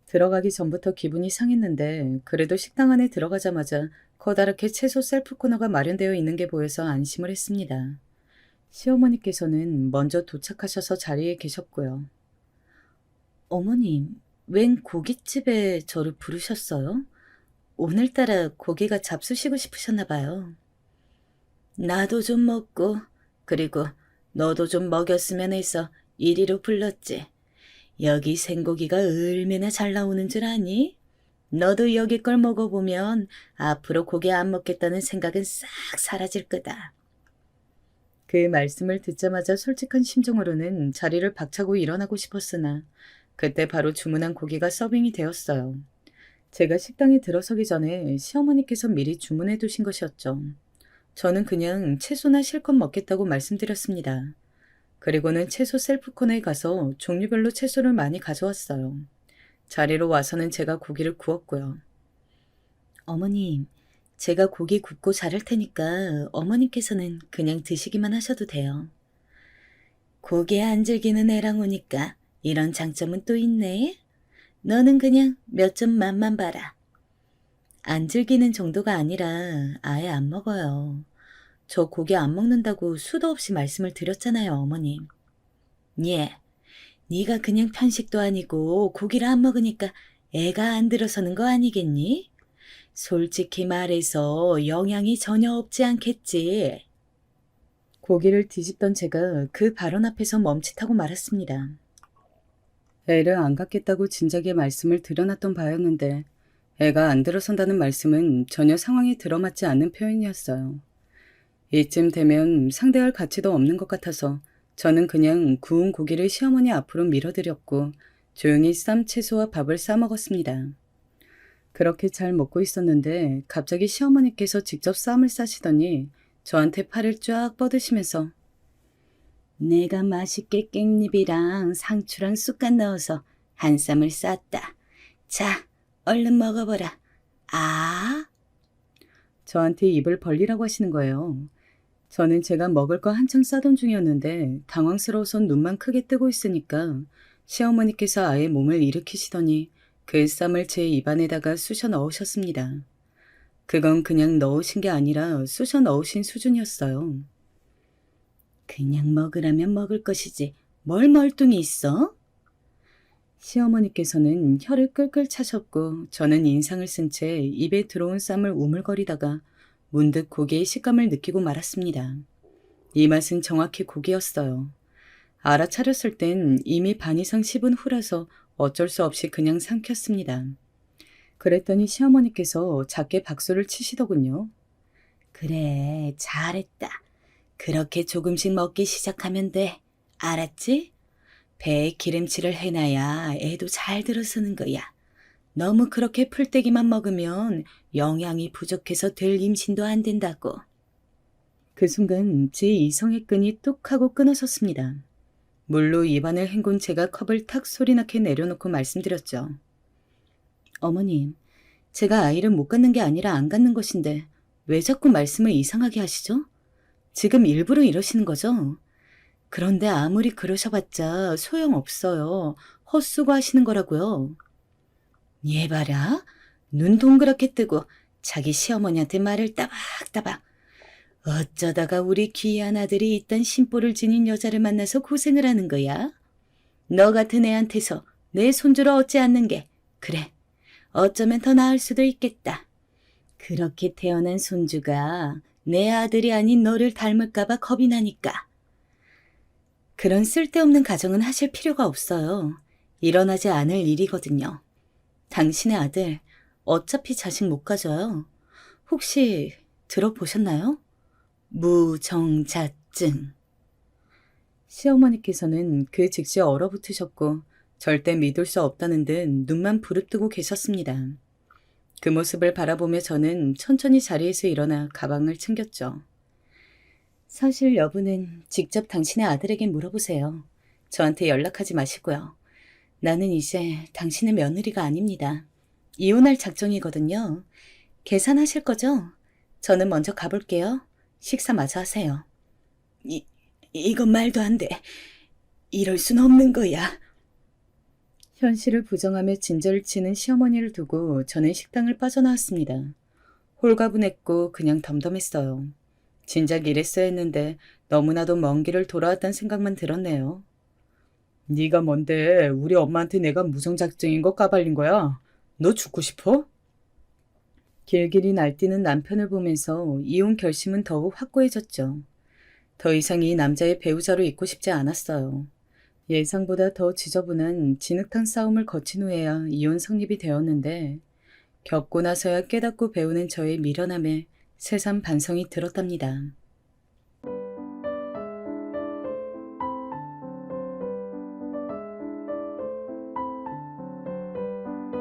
들어가기 전부터 기분이 상했는데 그래도 식당 안에 들어가자마자 커다랗게 채소 셀프 코너가 마련되어 있는 게 보여서 안심을 했습니다. 시어머니께서는 먼저 도착하셔서 자리에 계셨고요. 어머님, 웬 고깃집에 저를 부르셨어요? 오늘따라 고기가 잡수시고 싶으셨나 봐요. 나도 좀 먹고 그리고 너도 좀 먹였으면 해서 이리로 불렀지. 여기 생고기가 얼마나 잘 나오는 줄 아니? 너도 여기 걸 먹어보면 앞으로 고기 안 먹겠다는 생각은 싹 사라질 거다. 그 말씀을 듣자마자 솔직한 심정으로는 자리를 박차고 일어나고 싶었으나 그때 바로 주문한 고기가 서빙이 되었어요. 제가 식당에 들어서기 전에 시어머니께서 미리 주문해 두신 것이었죠. 저는 그냥 채소나 실컷 먹겠다고 말씀드렸습니다. 그리고는 채소 셀프 코너에 가서 종류별로 채소를 많이 가져왔어요. 자리로 와서는 제가 고기를 구웠고요. 어머님, 제가 고기 굽고 자를 테니까 어머님께서는 그냥 드시기만 하셔도 돼요. 고기 안 즐기는 애랑 오니까 이런 장점은 또 있네. 너는 그냥 몇 점 맛만 봐라. 안 즐기는 정도가 아니라 아예 안 먹어요. 저 고기 안 먹는다고 수도 없이 말씀을 드렸잖아요, 어머님. 예, 네가 그냥 편식도 아니고 고기를 안 먹으니까 애가 안 들어서는 거 아니겠니? 솔직히 말해서 영양이 전혀 없지 않겠지. 고기를 뒤집던 제가 그 발언 앞에서 멈칫하고 말았습니다. 애를 안 갖겠다고 진작에 말씀을 드려놨던 바였는데 애가 안 들어선다는 말씀은 전혀 상황에 들어맞지 않는 표현이었어요. 이쯤 되면 상대할 가치도 없는 것 같아서 저는 그냥 구운 고기를 시어머니 앞으로 밀어드렸고 조용히 쌈 채소와 밥을 싸 먹었습니다. 그렇게 잘 먹고 있었는데 갑자기 시어머니께서 직접 쌈을 싸시더니 저한테 팔을 쫙 뻗으시면서 내가 맛있게 깻잎이랑 상추랑 쑥갓 넣어서 한 쌈을 쌌다. 자, 얼른 먹어보라. 아? 저한테 입을 벌리라고 하시는 거예요. 저는 제가 먹을 거 한창 싸던 중이었는데 당황스러워서 눈만 크게 뜨고 있으니까 시어머니께서 아예 몸을 일으키시더니 그 쌈을 제 입안에다가 쑤셔 넣으셨습니다. 그건 그냥 넣으신 게 아니라 쑤셔 넣으신 수준이었어요. 그냥 먹으라면 먹을 것이지 뭘 멀뚱히 있어? 시어머니께서는 혀를 끌끌 차셨고 저는 인상을 쓴 채 입에 들어온 쌈을 우물거리다가 문득 고기의 식감을 느끼고 말았습니다. 이 맛은 정확히 고기였어요. 알아차렸을 땐 이미 반 이상 씹은 후라서 어쩔 수 없이 그냥 삼켰습니다. 그랬더니 시어머니께서 작게 박수를 치시더군요. 그래, 잘했다. 그렇게 조금씩 먹기 시작하면 돼. 알았지? 배에 기름칠을 해놔야 애도 잘 들어서는 거야. 너무 그렇게 풀떼기만 먹으면 영양이 부족해서 될 임신도 안 된다고. 그 순간 제 이성의 끈이 뚝 하고 끊어졌습니다. 물로 입안을 헹군 제가 컵을 탁 소리나게 내려놓고 말씀드렸죠. 어머님, 제가 아이를 못 갖는 게 아니라 안 갖는 것인데 왜 자꾸 말씀을 이상하게 하시죠? 지금 일부러 이러시는 거죠? 그런데 아무리 그러셔봤자 소용없어요. 헛수고 하시는 거라고요. 얘 봐라. 눈 동그랗게 뜨고 자기 시어머니한테 말을 따박따박. 어쩌다가 우리 귀한 아들이 이딴 심보를 지닌 여자를 만나서 고생을 하는 거야? 너 같은 애한테서 내 손주를 얻지 않는 게 그래. 어쩌면 더 나을 수도 있겠다. 그렇게 태어난 손주가 내 아들이 아닌 너를 닮을까봐 겁이 나니까. 그런 쓸데없는 가정은 하실 필요가 없어요. 일어나지 않을 일이거든요. 당신의 아들 어차피 자식 못 가져요. 혹시 들어보셨나요? 무정자증. 시어머니께서는 그 즉시 얼어붙으셨고 절대 믿을 수 없다는 듯 눈만 부릅뜨고 계셨습니다. 그 모습을 바라보며 저는 천천히 자리에서 일어나 가방을 챙겼죠. 사실 여부는 직접 당신의 아들에게 물어보세요. 저한테 연락하지 마시고요. 나는 이제 당신의 며느리가 아닙니다. 이혼할 작정이거든요. 계산하실 거죠? 저는 먼저 가볼게요. 식사 마저 하세요. 이건 말도 안 돼. 이럴 순 없는 거야. 현실을 부정하며 진저를 치는 시어머니를 두고 저는 식당을 빠져나왔습니다. 홀가분했고 그냥 덤덤했어요. 진작 이랬어야 했는데 너무나도 먼 길을 돌아왔다는 생각만 들었네요. 네가 뭔데 우리 엄마한테 내가 무정자증인 거 까발린 거야? 너 죽고 싶어? 길길이 날뛰는 남편을 보면서 이혼 결심은 더욱 확고해졌죠. 더 이상 이 남자의 배우자로 있고 싶지 않았어요. 예상보다 더 지저분한 진흙탕 싸움을 거친 후에야 이혼 성립이 되었는데 겪고 나서야 깨닫고 배우는 저의 미련함에 새삼 반성이 들었답니다.